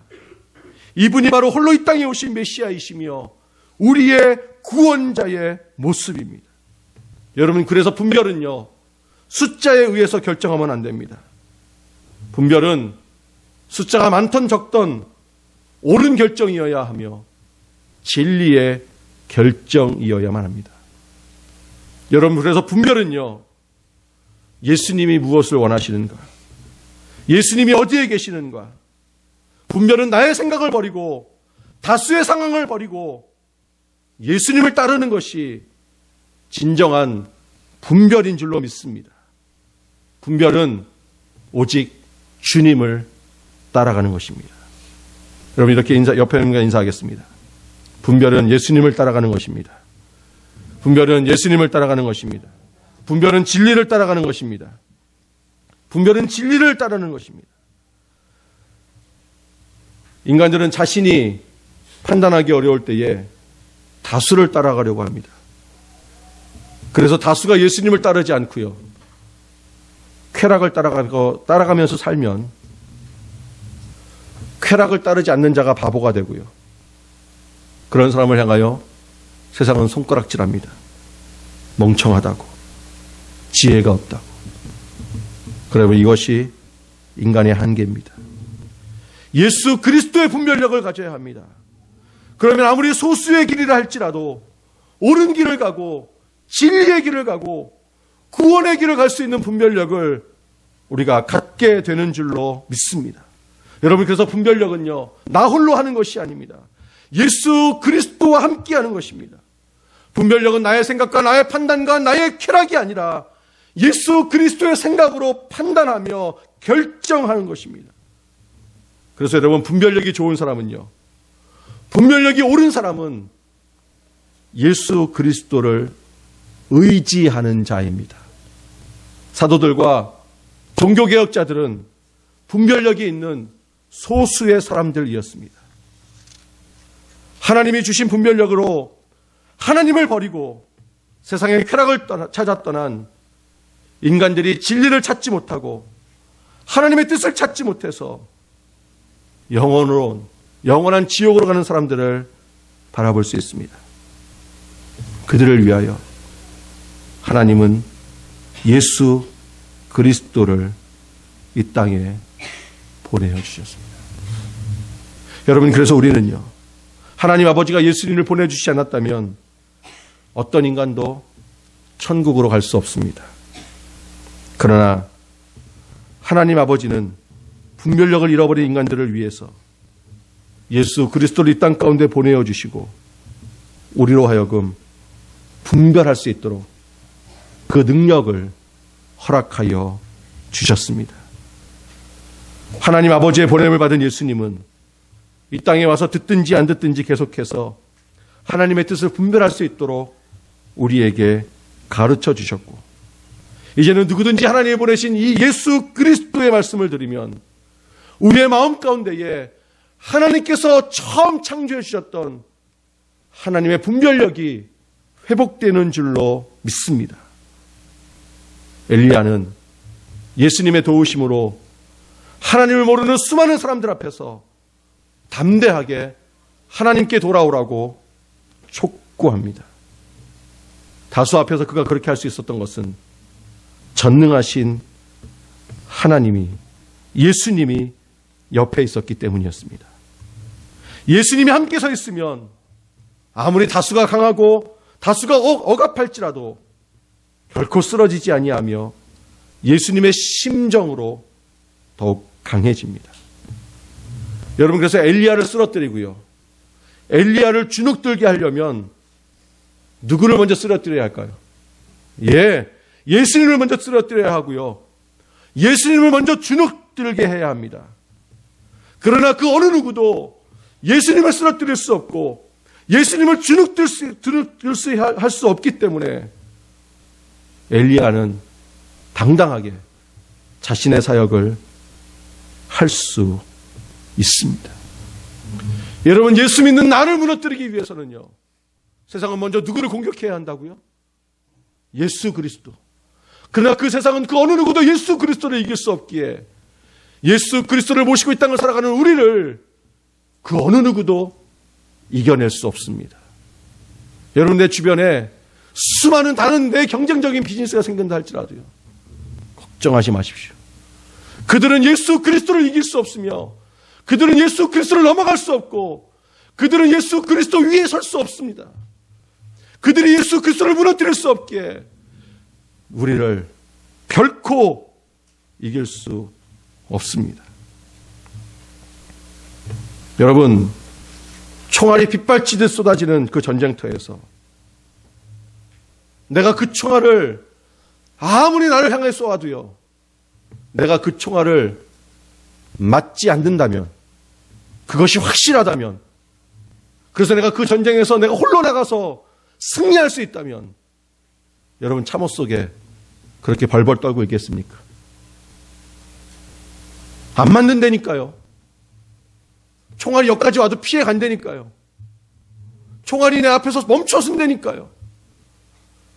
이분이 바로 홀로 이 땅에 오신 메시아이시며 우리의 구원자의 모습입니다. 여러분, 그래서 분별은요, 숫자에 의해서 결정하면 안 됩니다. 분별은 숫자가 많던 적던 옳은 결정이어야 하며 진리의 결정이어야만 합니다. 여러분, 그래서 분별은요, 예수님이 무엇을 원하시는가, 예수님이 어디에 계시는가, 분별은 나의 생각을 버리고 다수의 상황을 버리고 예수님을 따르는 것이 진정한 분별인 줄로 믿습니다. 분별은 오직 주님을 따라가는 것입니다. 여러분, 이렇게 옆에 있는 분과 인사하겠습니다. 분별은 예수님을 따라가는 것입니다. 분별은 예수님을 따라가는 것입니다. 분별은 진리를 따라가는 것입니다. 분별은 진리를 따르는 것입니다. 인간들은 자신이 판단하기 어려울 때에 다수를 따라가려고 합니다. 그래서 다수가 예수님을 따르지 않고요, 쾌락을 따라가면서 살면 쾌락을 따르지 않는 자가 바보가 되고요, 그런 사람을 향하여 세상은 손가락질합니다. 멍청하다고, 지혜가 없다고. 그러면 이것이 인간의 한계입니다. 예수 그리스도의 분별력을 가져야 합니다. 그러면 아무리 소수의 길이라 할지라도 옳은 길을 가고 진리의 길을 가고 구원의 길을 갈 수 있는 분별력을 우리가 갖게 되는 줄로 믿습니다. 여러분, 그래서 분별력은요, 나 홀로 하는 것이 아닙니다. 예수 그리스도와 함께 하는 것입니다. 분별력은 나의 생각과 나의 판단과 나의 쾌락이 아니라 예수 그리스도의 생각으로 판단하며 결정하는 것입니다. 그래서 여러분, 분별력이 좋은 사람은요, 분별력이 옳은 사람은 예수 그리스도를 의지하는 자입니다. 사도들과 종교개혁자들은 분별력이 있는 소수의 사람들이었습니다. 하나님이 주신 분별력으로 하나님을 버리고 세상의 쾌락을 찾아 떠난 인간들이 진리를 찾지 못하고 하나님의 뜻을 찾지 못해서 영원한 지옥으로 가는 사람들을 바라볼 수 있습니다. 그들을 위하여 하나님은 예수 그리스도를 이 땅에 보내어 주셨습니다. 여러분, 그래서 우리는요, 하나님 아버지가 예수님을 보내주시지 않았다면 어떤 인간도 천국으로 갈 수 없습니다. 그러나 하나님 아버지는 분별력을 잃어버린 인간들을 위해서 예수 그리스도를 이 땅 가운데 보내어 주시고 우리로 하여금 분별할 수 있도록 그 능력을 허락하여 주셨습니다. 하나님 아버지의 보냄을 받은 예수님은 이 땅에 와서 듣든지 안 듣든지 계속해서 하나님의 뜻을 분별할 수 있도록 우리에게 가르쳐 주셨고, 이제는 누구든지 하나님이 보내신 이 예수 그리스도의 말씀을 들으면 우리의 마음 가운데에 하나님께서 처음 창조해 주셨던 하나님의 분별력이 회복되는 줄로 믿습니다. 엘리야는 예수님의 도우심으로 하나님을 모르는 수많은 사람들 앞에서 담대하게 하나님께 돌아오라고 촉구합니다. 다수 앞에서 그가 그렇게 할 수 있었던 것은 전능하신 하나님이, 예수님이 옆에 있었기 때문이었습니다. 예수님이 함께 서 있으면 아무리 다수가 강하고 다수가 억압할지라도 결코 쓰러지지 아니하며 예수님의 심정으로 더욱 강해집니다. 여러분, 그래서 엘리야를 쓰러뜨리고요, 엘리야를 주눅들게 하려면 누구를 먼저 쓰러뜨려야 할까요? 예수님을 먼저 쓰러뜨려야 하고요, 예수님을 먼저 주눅들게 해야 합니다. 그러나 그 어느 누구도 예수님을 쓰러뜨릴 수 없고 예수님을 주눅들 수 없기 때문에 엘리야는 당당하게 자신의 사역을 할 수 있습니다. 여러분, 예수 믿는 나를 무너뜨리기 위해서는요, 세상은 먼저 누구를 공격해야 한다고요? 예수 그리스도. 그러나 그 세상은 그 어느 누구도 예수 그리스도를 이길 수 없기에 예수 그리스도를 모시고 이 땅을 살아가는 우리를 그 어느 누구도 이겨낼 수 없습니다. 여러분, 내 주변에 수많은 다른 내 경쟁적인 비즈니스가 생긴다 할지라도요, 걱정하지 마십시오. 그들은 예수 그리스도를 이길 수 없으며 그들은 예수 그리스도를 넘어갈 수 없고 그들은 예수 그리스도 위에 설 수 없습니다. 그들이 예수 그리스도를 무너뜨릴 수 없기에 우리를 결코 이길 수 없습니다. 여러분, 총알이 빗발치듯 쏟아지는 그 전쟁터에서 내가 그 총알을 아무리 나를 향해 쏘아도요, 내가 그 총알을 맞지 않는다면, 그것이 확실하다면, 그래서 내가 그 전쟁에서 내가 홀로 나가서 승리할 수 있다면, 여러분, 참호 속에 그렇게 벌벌 떨고 있겠습니까? 안 맞는다니까요. 총알이 여기까지 와도 피해 간다니까요. 총알이 내 앞에서 멈춰선다니까요.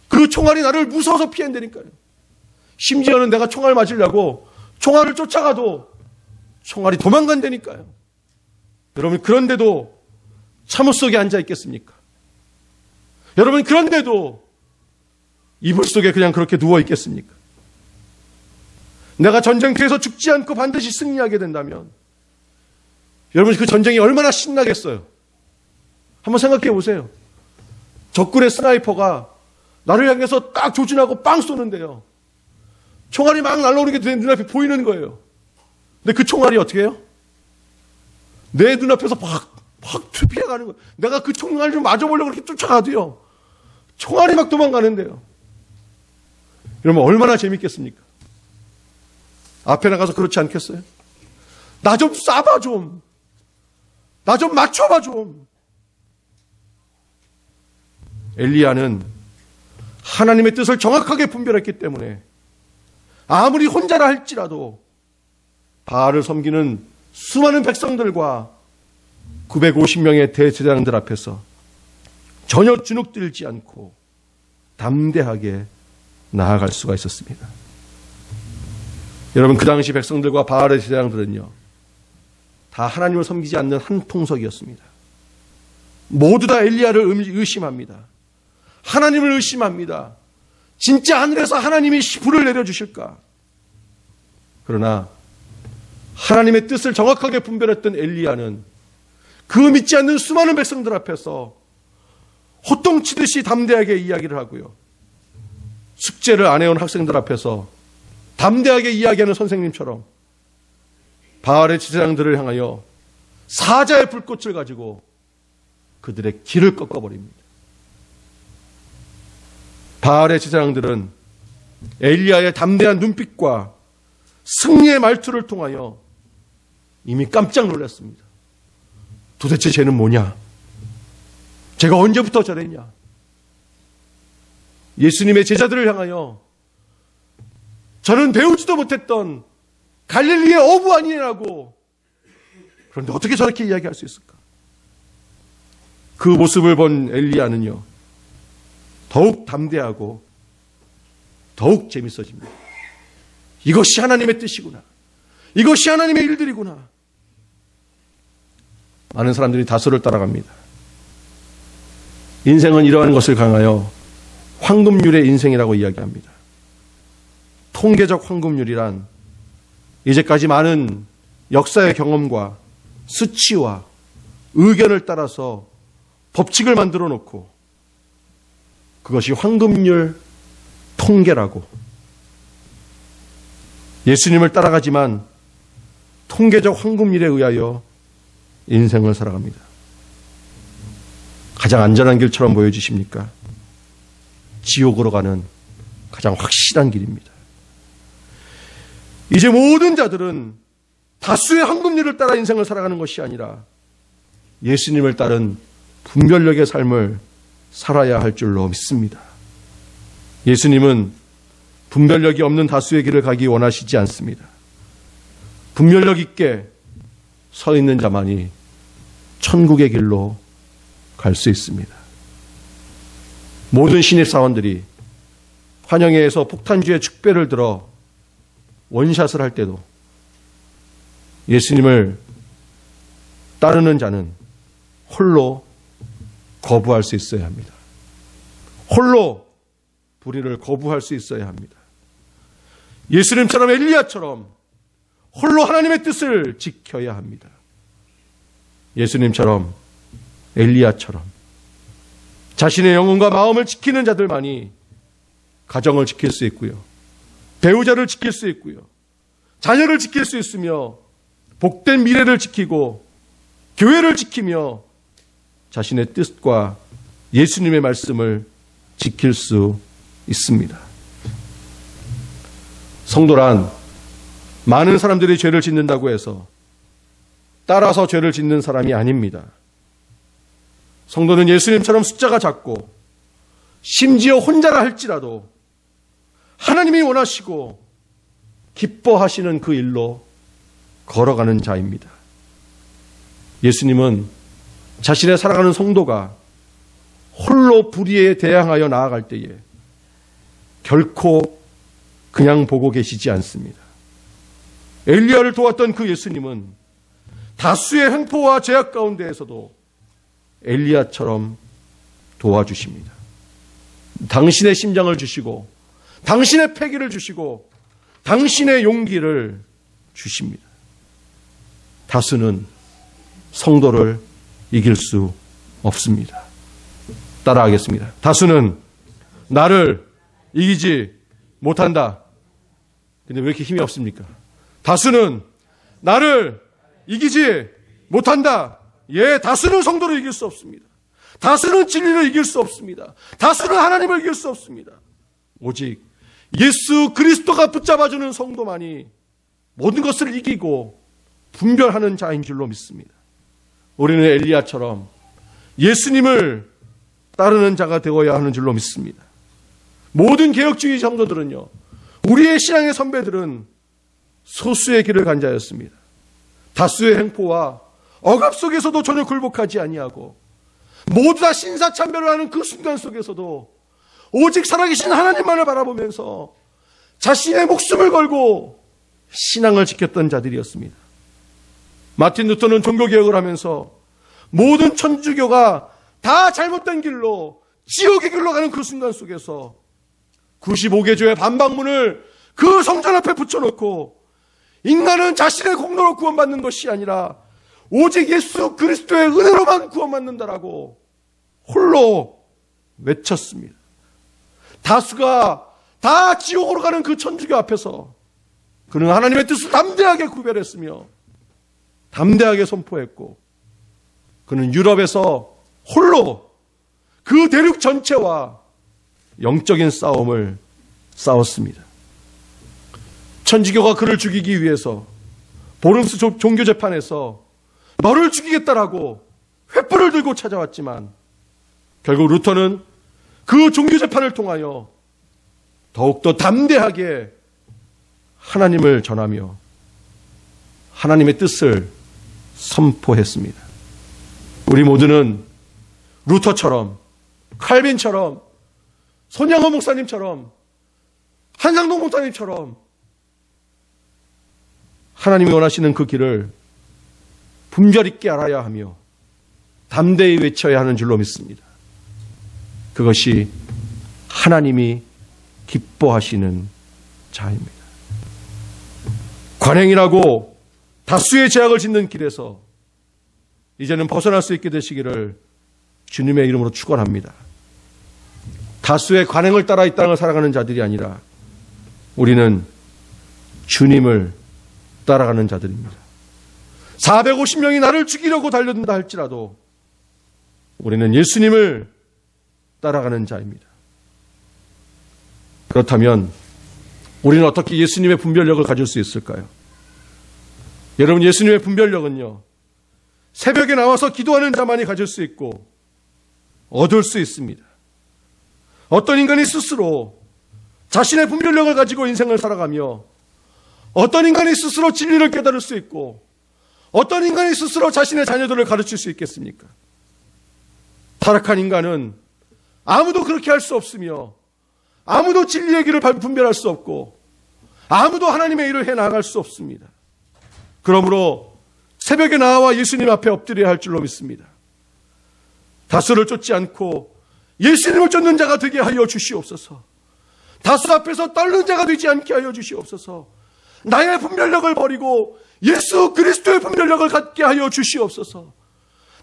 그 총알이 나를 무서워서 피한다니까요. 심지어는 내가 총알 맞으려고 총알을 쫓아가도 총알이 도망간다니까요. 여러분, 그런데도 참호 속에 앉아 있겠습니까? 여러분, 그런데도 이불 속에 그냥 그렇게 누워 있겠습니까? 내가 전쟁터에서 죽지 않고 반드시 승리하게 된다면 여러분, 그 전쟁이 얼마나 신나겠어요. 한번 생각해 보세요. 적군의 스나이퍼가 나를 향해서 딱 조준하고 빵 쏘는데요, 총알이 막 날아오는 게 내 눈앞에 보이는 거예요. 근데 그 총알이 어떻게 해요? 내 눈앞에서 팍 피해가는 거예요. 내가 그 총알을 좀 맞아보려고 그렇게 쫓아가도요, 총알이 막 도망가는데요. 여러분, 얼마나 재밌겠습니까? 앞에 나가서 그렇지 않겠어요? 나 좀 쏴봐 좀. 나 좀 맞춰봐 좀. 엘리야는 하나님의 뜻을 정확하게 분별했기 때문에 아무리 혼자라 할지라도 바알을 섬기는 수많은 백성들과 950명의 대제사장들 앞에서 전혀 주눅들지 않고 담대하게 나아갈 수가 있었습니다. 여러분, 그 당시 백성들과 바알의 제사장들은요, 다 하나님을 섬기지 않는 한 통속이었습니다. 모두 다 엘리야를 의심합니다. 하나님을 의심합니다. 진짜 하늘에서 하나님이 불을 내려주실까? 그러나 하나님의 뜻을 정확하게 분별했던 엘리야는 그 믿지 않는 수많은 백성들 앞에서 호통치듯이 담대하게 이야기를 하고요. 숙제를 안 해온 학생들 앞에서 담대하게 이야기하는 선생님처럼 바알의 제사장들을 향하여 사자의 불꽃을 가지고 그들의 길을 꺾어버립니다. 바알의 제사장들은 엘리야의 담대한 눈빛과 승리의 말투를 통하여 이미 깜짝 놀랐습니다. 도대체 쟤는 뭐냐? 제가 언제부터 저랬냐? 예수님의 제자들을 향하여 저는 배우지도 못했던 갈릴리의 어부 아니냐고. 그런데 어떻게 저렇게 이야기할 수 있을까? 그 모습을 본 엘리야는요, 더욱 담대하고 더욱 재밌어집니다. 이것이 하나님의 뜻이구나. 이것이 하나님의 일들이구나. 많은 사람들이 다수를 따라갑니다. 인생은 이러한 것을 강하여 황금률의 인생이라고 이야기합니다. 통계적 황금률이란 이제까지 많은 역사의 경험과 수치와 의견을 따라서 법칙을 만들어 놓고 그것이 황금률 통계라고, 예수님을 따라가지만 통계적 황금률에 의하여 인생을 살아갑니다. 가장 안전한 길처럼 보여지십니까? 지옥으로 가는 가장 확실한 길입니다. 이제 모든 자들은 다수의 황금률을 따라 인생을 살아가는 것이 아니라 예수님을 따른 분별력의 삶을 살아야 할 줄로 믿습니다. 예수님은 분별력이 없는 다수의 길을 가기 원하시지 않습니다. 분별력 있게 서 있는 자만이 천국의 길로 갈 수 있습니다. 모든 신입사원들이 환영회에서 폭탄주의 축배를 들어 원샷을 할 때도 예수님을 따르는 자는 홀로 거부할 수 있어야 합니다. 홀로 불의를 거부할 수 있어야 합니다. 예수님처럼 엘리야처럼 홀로 하나님의 뜻을 지켜야 합니다. 예수님처럼 엘리야처럼 자신의 영혼과 마음을 지키는 자들만이 가정을 지킬 수 있고요, 배우자를 지킬 수 있고요, 자녀를 지킬 수 있으며 복된 미래를 지키고 교회를 지키며 자신의 뜻과 예수님의 말씀을 지킬 수 있습니다. 성도란 많은 사람들이 죄를 짓는다고 해서 따라서 죄를 짓는 사람이 아닙니다. 성도는 예수님처럼 숫자가 작고 심지어 혼자라 할지라도 하나님이 원하시고 기뻐하시는 그 일로 걸어가는 자입니다. 예수님은 자신의 사랑하는 성도가 홀로 불의에 대항하여 나아갈 때에 결코 그냥 보고 계시지 않습니다. 엘리야를 도왔던 그 예수님은 다수의 횡포와 죄악 가운데에서도 엘리야처럼 도와주십니다. 당신의 심장을 주시고 당신의 패기를 주시고 당신의 용기를 주십니다. 다수는 성도를 이길 수 없습니다. 따라하겠습니다. 다수는 나를 이기지 못한다. 근데 왜 이렇게 힘이 없습니까? 다수는 나를 이기지 못한다. 예, 다수는 성도를 이길 수 없습니다. 다수는 진리를 이길 수 없습니다. 다수는 하나님을 이길 수 없습니다. 오직 예수 그리스도가 붙잡아주는 성도만이 모든 것을 이기고 분별하는 자인 줄로 믿습니다. 우리는 엘리야처럼 예수님을 따르는 자가 되어야 하는 줄로 믿습니다. 모든 개혁주의 성도들은요, 우리의 신앙의 선배들은 소수의 길을 간 자였습니다. 다수의 행포와 억압 속에서도 전혀 굴복하지 아니하고 모두 다 신사참배를 하는 그 순간 속에서도 오직 살아계신 하나님만을 바라보면서 자신의 목숨을 걸고 신앙을 지켰던 자들이었습니다. 마틴 루터는 종교개혁을 하면서 모든 천주교가 다 잘못된 길로 지옥의 길로 가는 그 순간 속에서 95개 교회 반박문을 그 성전 앞에 붙여놓고 인간은 자신의 공로로 구원받는 것이 아니라 오직 예수 그리스도의 은혜로만 구원받는다라고 홀로 외쳤습니다. 다수가 다 지옥으로 가는 그 천주교 앞에서 그는 하나님의 뜻을 담대하게 구별했으며 담대하게 선포했고, 그는 유럽에서 홀로 그 대륙 전체와 영적인 싸움을 싸웠습니다. 천주교가 그를 죽이기 위해서 보름스 종교재판에서 너를 죽이겠다라고 횃불을 들고 찾아왔지만 결국 루터는 그 종교재판을 통하여 더욱더 담대하게 하나님을 전하며 하나님의 뜻을 선포했습니다. 우리 모두는 루터처럼, 칼빈처럼, 손양호 목사님처럼, 한상동 목사님처럼 하나님이 원하시는 그 길을 분별 있게 알아야 하며 담대히 외쳐야 하는 줄로 믿습니다. 그것이 하나님이 기뻐하시는 자입니다. 관행이라고 다수의 제약을 짓는 길에서 이제는 벗어날 수 있게 되시기를 주님의 이름으로 축원합니다. 다수의 관행을 따라 이 땅을 살아가는 자들이 아니라 우리는 주님을 따라가는 자들입니다. 450명이 나를 죽이려고 달려든다 할지라도 우리는 예수님을 따라가는 자입니다. 그렇다면 우리는 어떻게 예수님의 분별력을 가질 수 있을까요? 여러분, 예수님의 분별력은요, 새벽에 나와서 기도하는 자만이 가질 수 있고 얻을 수 있습니다. 어떤 인간이 스스로 자신의 분별력을 가지고 인생을 살아가며 어떤 인간이 스스로 진리를 깨달을 수 있고 어떤 인간이 스스로 자신의 자녀들을 가르칠 수 있겠습니까? 타락한 인간은 아무도 그렇게 할 수 없으며 아무도 진리의 길을 분별할 수 없고 아무도 하나님의 일을 해나갈 수 없습니다. 그러므로 새벽에 나와 예수님 앞에 엎드려야 할 줄로 믿습니다. 다수를 쫓지 않고 예수님을 쫓는 자가 되게 하여 주시옵소서. 다수 앞에서 떨는 자가 되지 않게 하여 주시옵소서. 나의 분별력을 버리고 예수 그리스도의 분별력을 갖게 하여 주시옵소서.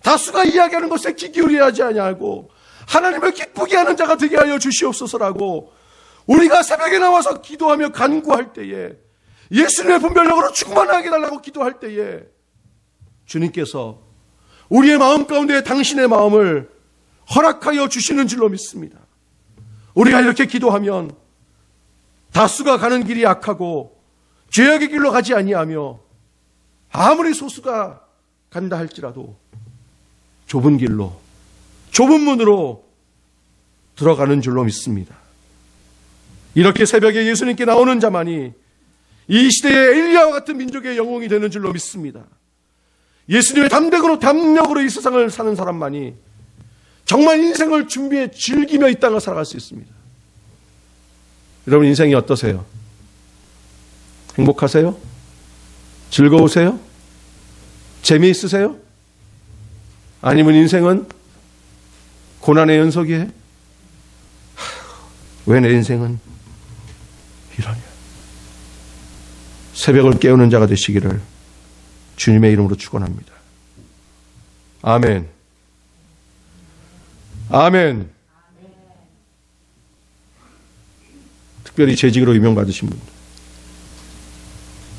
다수가 이야기하는 것에 귀 기울여야 하지 아니하고 하나님을 기쁘게 하는 자가 되게 하여 주시옵소서라고 우리가 새벽에 나와서 기도하며 간구할 때에, 예수님의 분별력으로 충만하게 달라고 기도할 때에 주님께서 우리의 마음 가운데 당신의 마음을 허락하여 주시는 줄로 믿습니다. 우리가 이렇게 기도하면 다수가 가는 길이 악하고 죄악의 길로 가지 아니하며 아무리 소수가 간다 할지라도 좁은 길로, 좁은 문으로 들어가는 줄로 믿습니다. 이렇게 새벽에 예수님께 나오는 자만이 이 시대의 엘리야와 같은 민족의 영웅이 되는 줄로 믿습니다. 예수님의 담력으로 이 세상을 사는 사람만이 정말 인생을 준비해 즐기며 이 땅을 살아갈 수 있습니다. 여러분, 인생이 어떠세요? 행복하세요? 즐거우세요? 재미있으세요? 아니면 인생은 고난의 연속이에요? 왜 내 인생은 이러냐? 새벽을 깨우는 자가 되시기를 주님의 이름으로 축원합니다. 아멘. 아멘. 특별히 재직으로 임명받으신 분들,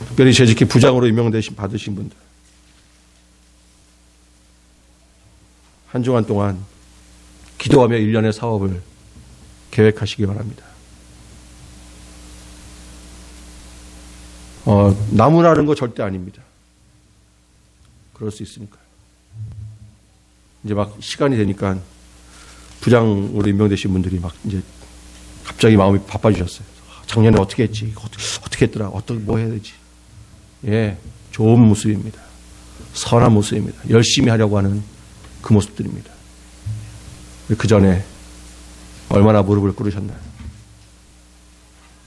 특별히 재직기 부장으로 받으신 분들, 한 주간 동안 기도하며 1년의 사업을 계획하시기 바랍니다. 나무라는 거 절대 아닙니다. 그럴 수 있으니까요. 이제 막 시간이 되니까 부장으로 임명되신 분들이 막 이제 갑자기 마음이 바빠지셨어요. 작년에 어떻게 했지? 어떻게 했더라? 뭐 해야 되지? 예, 좋은 모습입니다. 선한 모습입니다. 열심히 하려고 하는 그 모습들입니다. 그 전에 얼마나 무릎을 꿇으셨나요?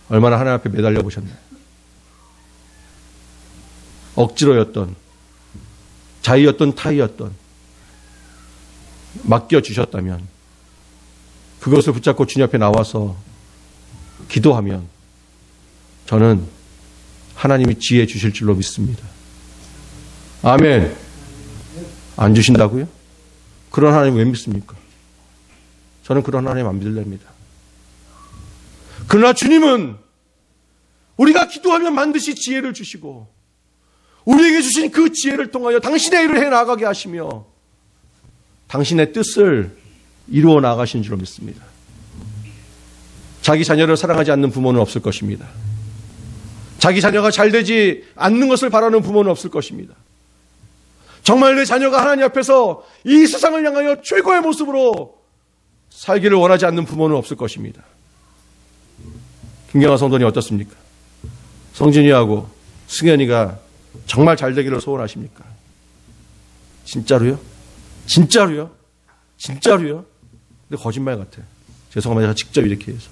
얼마나 하나님 앞에 매달려 보셨나요? 억지로였던, 자의였던 타의였던 맡겨주셨다면 그것을 붙잡고 주님 앞에 나와서 기도하면 저는 하나님이 지혜 주실 줄로 믿습니다. 아멘. 안 주신다고요? 그런 하나님 왜 믿습니까? 저는 그런 하나님 안 믿을랍니다. 그러나 주님은 우리가 기도하면 반드시 지혜를 주시고 우리에게 주신 그 지혜를 통하여 당신의 일을 해나가게 하시며 당신의 뜻을 이루어 나가신 줄로 믿습니다. 자기 자녀를 사랑하지 않는 부모는 없을 것입니다. 자기 자녀가 잘 되지 않는 것을 바라는 부모는 없을 것입니다. 정말 내 자녀가 하나님 앞에서 이 세상을 향하여 최고의 모습으로 살기를 원하지 않는 부모는 없을 것입니다. 김경아 성도님 어떻습니까? 성진이하고 승현이가 정말 잘 되기를 소원하십니까? 진짜로요? 진짜로요? 진짜로요? 근데 거짓말 같아. 죄송합니다. 제가 직접 이렇게 해서.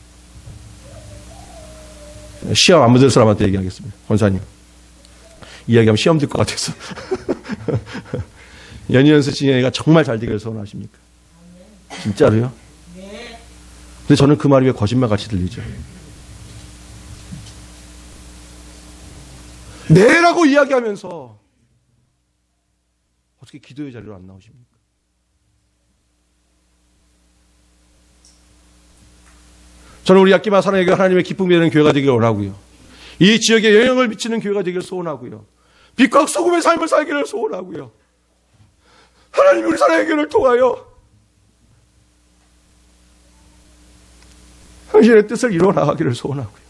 시험 안 받을 사람한테 얘기하겠습니다. 권사님. 이야기하면 시험 들 것 같아서. 연희연수 진영이가 정말 잘 되기를 소원하십니까? 진짜로요? 근데 저는 그 말이 왜 거짓말 같이 들리죠? 네라고 이야기하면서 어떻게 기도의 자리로 안 나오십니까? 저는 우리 약기만 사랑에게 하나님의 기쁨이 되는 교회가 되기를 원하고요. 이 지역에 영향을 미치는 교회가 되기를 소원하고요. 빛과 소금의 삶을 살기를 소원하고요. 하나님이 우리 사랑의 교회를 통하여 당신의 뜻을 이루어 나가기를 소원하고요.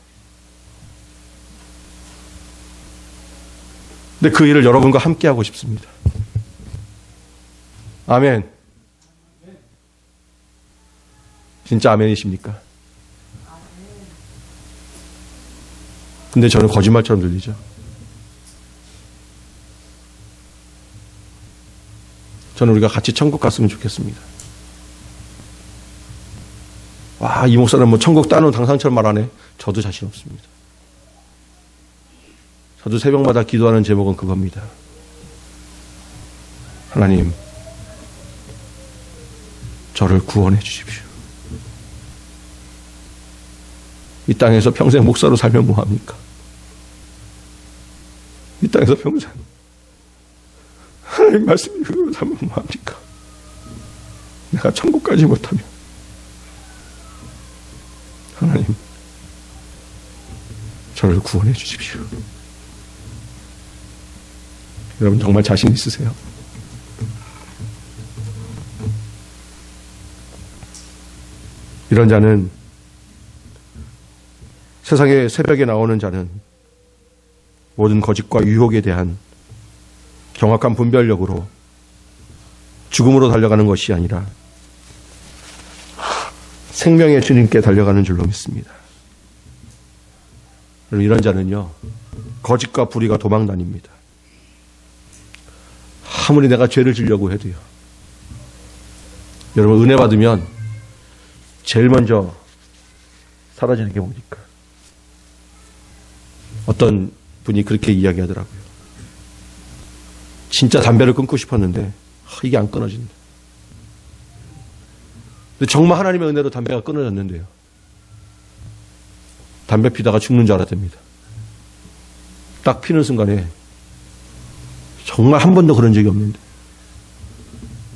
근데 그 일을 여러분과 함께 하고 싶습니다. 아멘. 진짜 아멘이십니까? 근데 저는 거짓말처럼 들리죠. 저는 우리가 같이 천국 갔으면 좋겠습니다. 와, 이 목사는 뭐 천국 따놓은 당상처럼 말하네. 저도 자신 없습니다. 저도 새벽마다 기도하는 제목은 그겁니다. 하나님, 저를 구원해 주십시오. 이 땅에서 평생 목사로 살면 뭐합니까? 이 땅에서 평생 하나님 말씀 읽으로 살면 뭐합니까? 내가 천국 가지 못하면 하나님, 저를 구원해 주십시오. 여러분 정말 자신 있으세요? 이런 자는 세상의 새벽에 나오는 자는 모든 거짓과 유혹에 대한 정확한 분별력으로 죽음으로 달려가는 것이 아니라 생명의 주님께 달려가는 줄로 믿습니다. 이런 자는요, 거짓과 불의가 도망 다닙니다. 아무리 내가 죄를 지려고 해도요. 여러분 은혜 받으면 제일 먼저 사라지는 게 뭡니까? 어떤 분이 그렇게 이야기하더라고요. 진짜 담배를 끊고 싶었는데 이게 안 끊어진다. 근데 정말 하나님의 은혜로 담배가 끊어졌는데요. 담배 피다가 죽는 줄 알았답니다. 딱 피는 순간에 정말 한 번도 그런 적이 없는데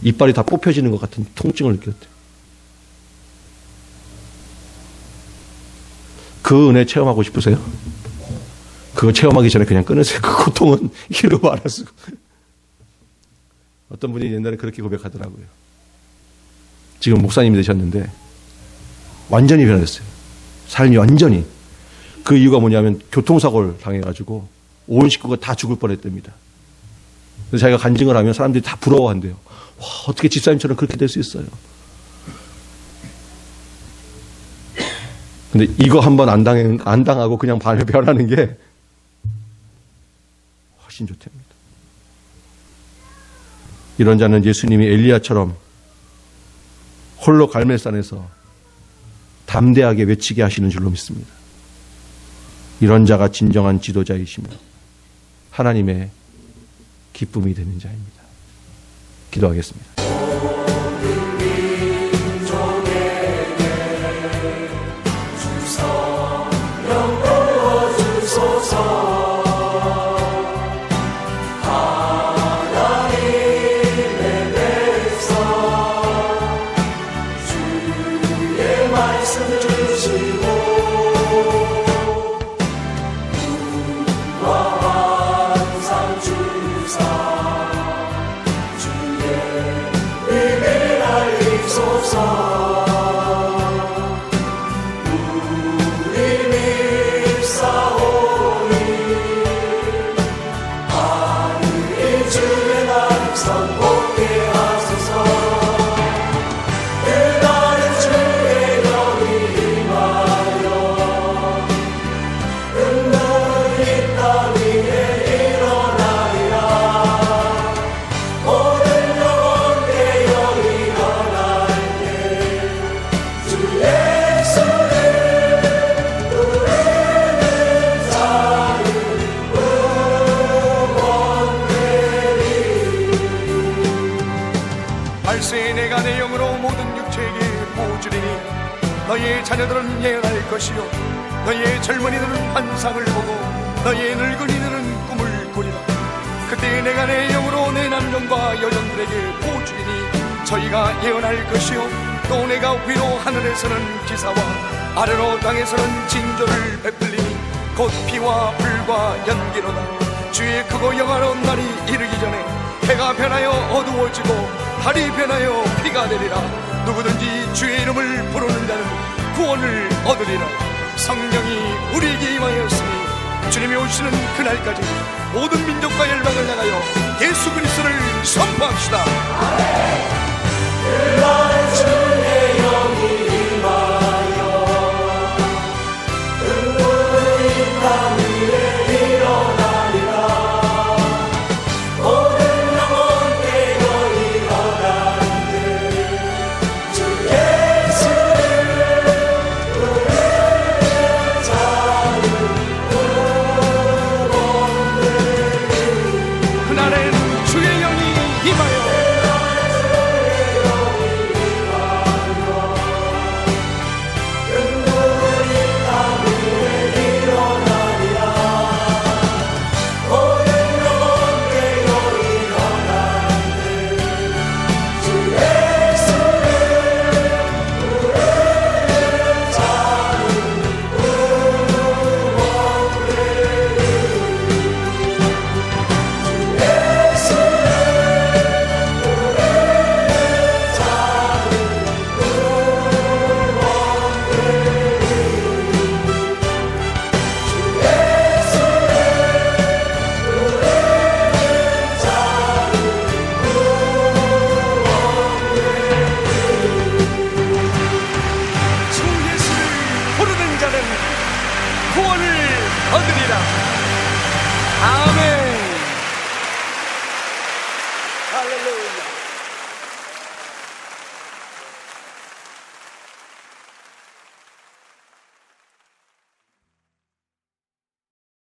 이빨이 다 뽑혀지는 것 같은 통증을 느꼈대요. 그 은혜 체험하고 싶으세요? 그거 체험하기 전에 그냥 끊으세요. 그 고통은 이루 말할 수가. 어떤 분이 옛날에 그렇게 고백하더라고요. 지금 목사님이 되셨는데 완전히 변했어요. 삶이 완전히. 그 이유가 뭐냐면 교통사고를 당해가지고 온 식구가 다 죽을 뻔했답니다. 그래서 자기가 간증을 하면 사람들이 다 부러워한대요. 와, 어떻게 집사님처럼 그렇게 될 수 있어요. 근데 이거 한번 안 당하고 그냥 변하는 게 훨씬 좋답니다. 이런 자는 예수님이 엘리야처럼 홀로 갈멜산에서 담대하게 외치게 하시는 줄로 믿습니다. 이런 자가 진정한 지도자이시며 하나님의 기쁨이 되는 자입니다. 기도하겠습니다. 주서 영광 주소서 말씀 주시고 부와 환상 주사 주의 의를 알리소서. 말세에 내가 내 영으로 모든 육체에게 보여주리니 너희의 자녀들은 예언할 것이요 너희의 젊은이들은 환상을 보고 너희의 늙은이들은 꿈을 꾸리라. 그때 내가 내 영으로 내 남종과 여종들에게 보여주리니 저희가 예언할 것이요 또 내가 위로 하늘에서는 기사와 아래로 땅에서는 징조를 베풀리니 곧 피와 불과 연기로다. 주의 크고 영화로운 날이 이르기 전에 해가 변하여 어두워지고 달이 변하여 피가 되리라. 누구든지 주의 이름을 부르는 자는 구원을 얻으리라. 성령이 우리에게 임하였으니 주님이 오시는 그날까지 모든 민족과 열방을 향하여 예수 그리스도를 선포합시다. 그날 주의 영이 임하여 눈물이 땀 위에 일어나리라. 구원을 얻으리라.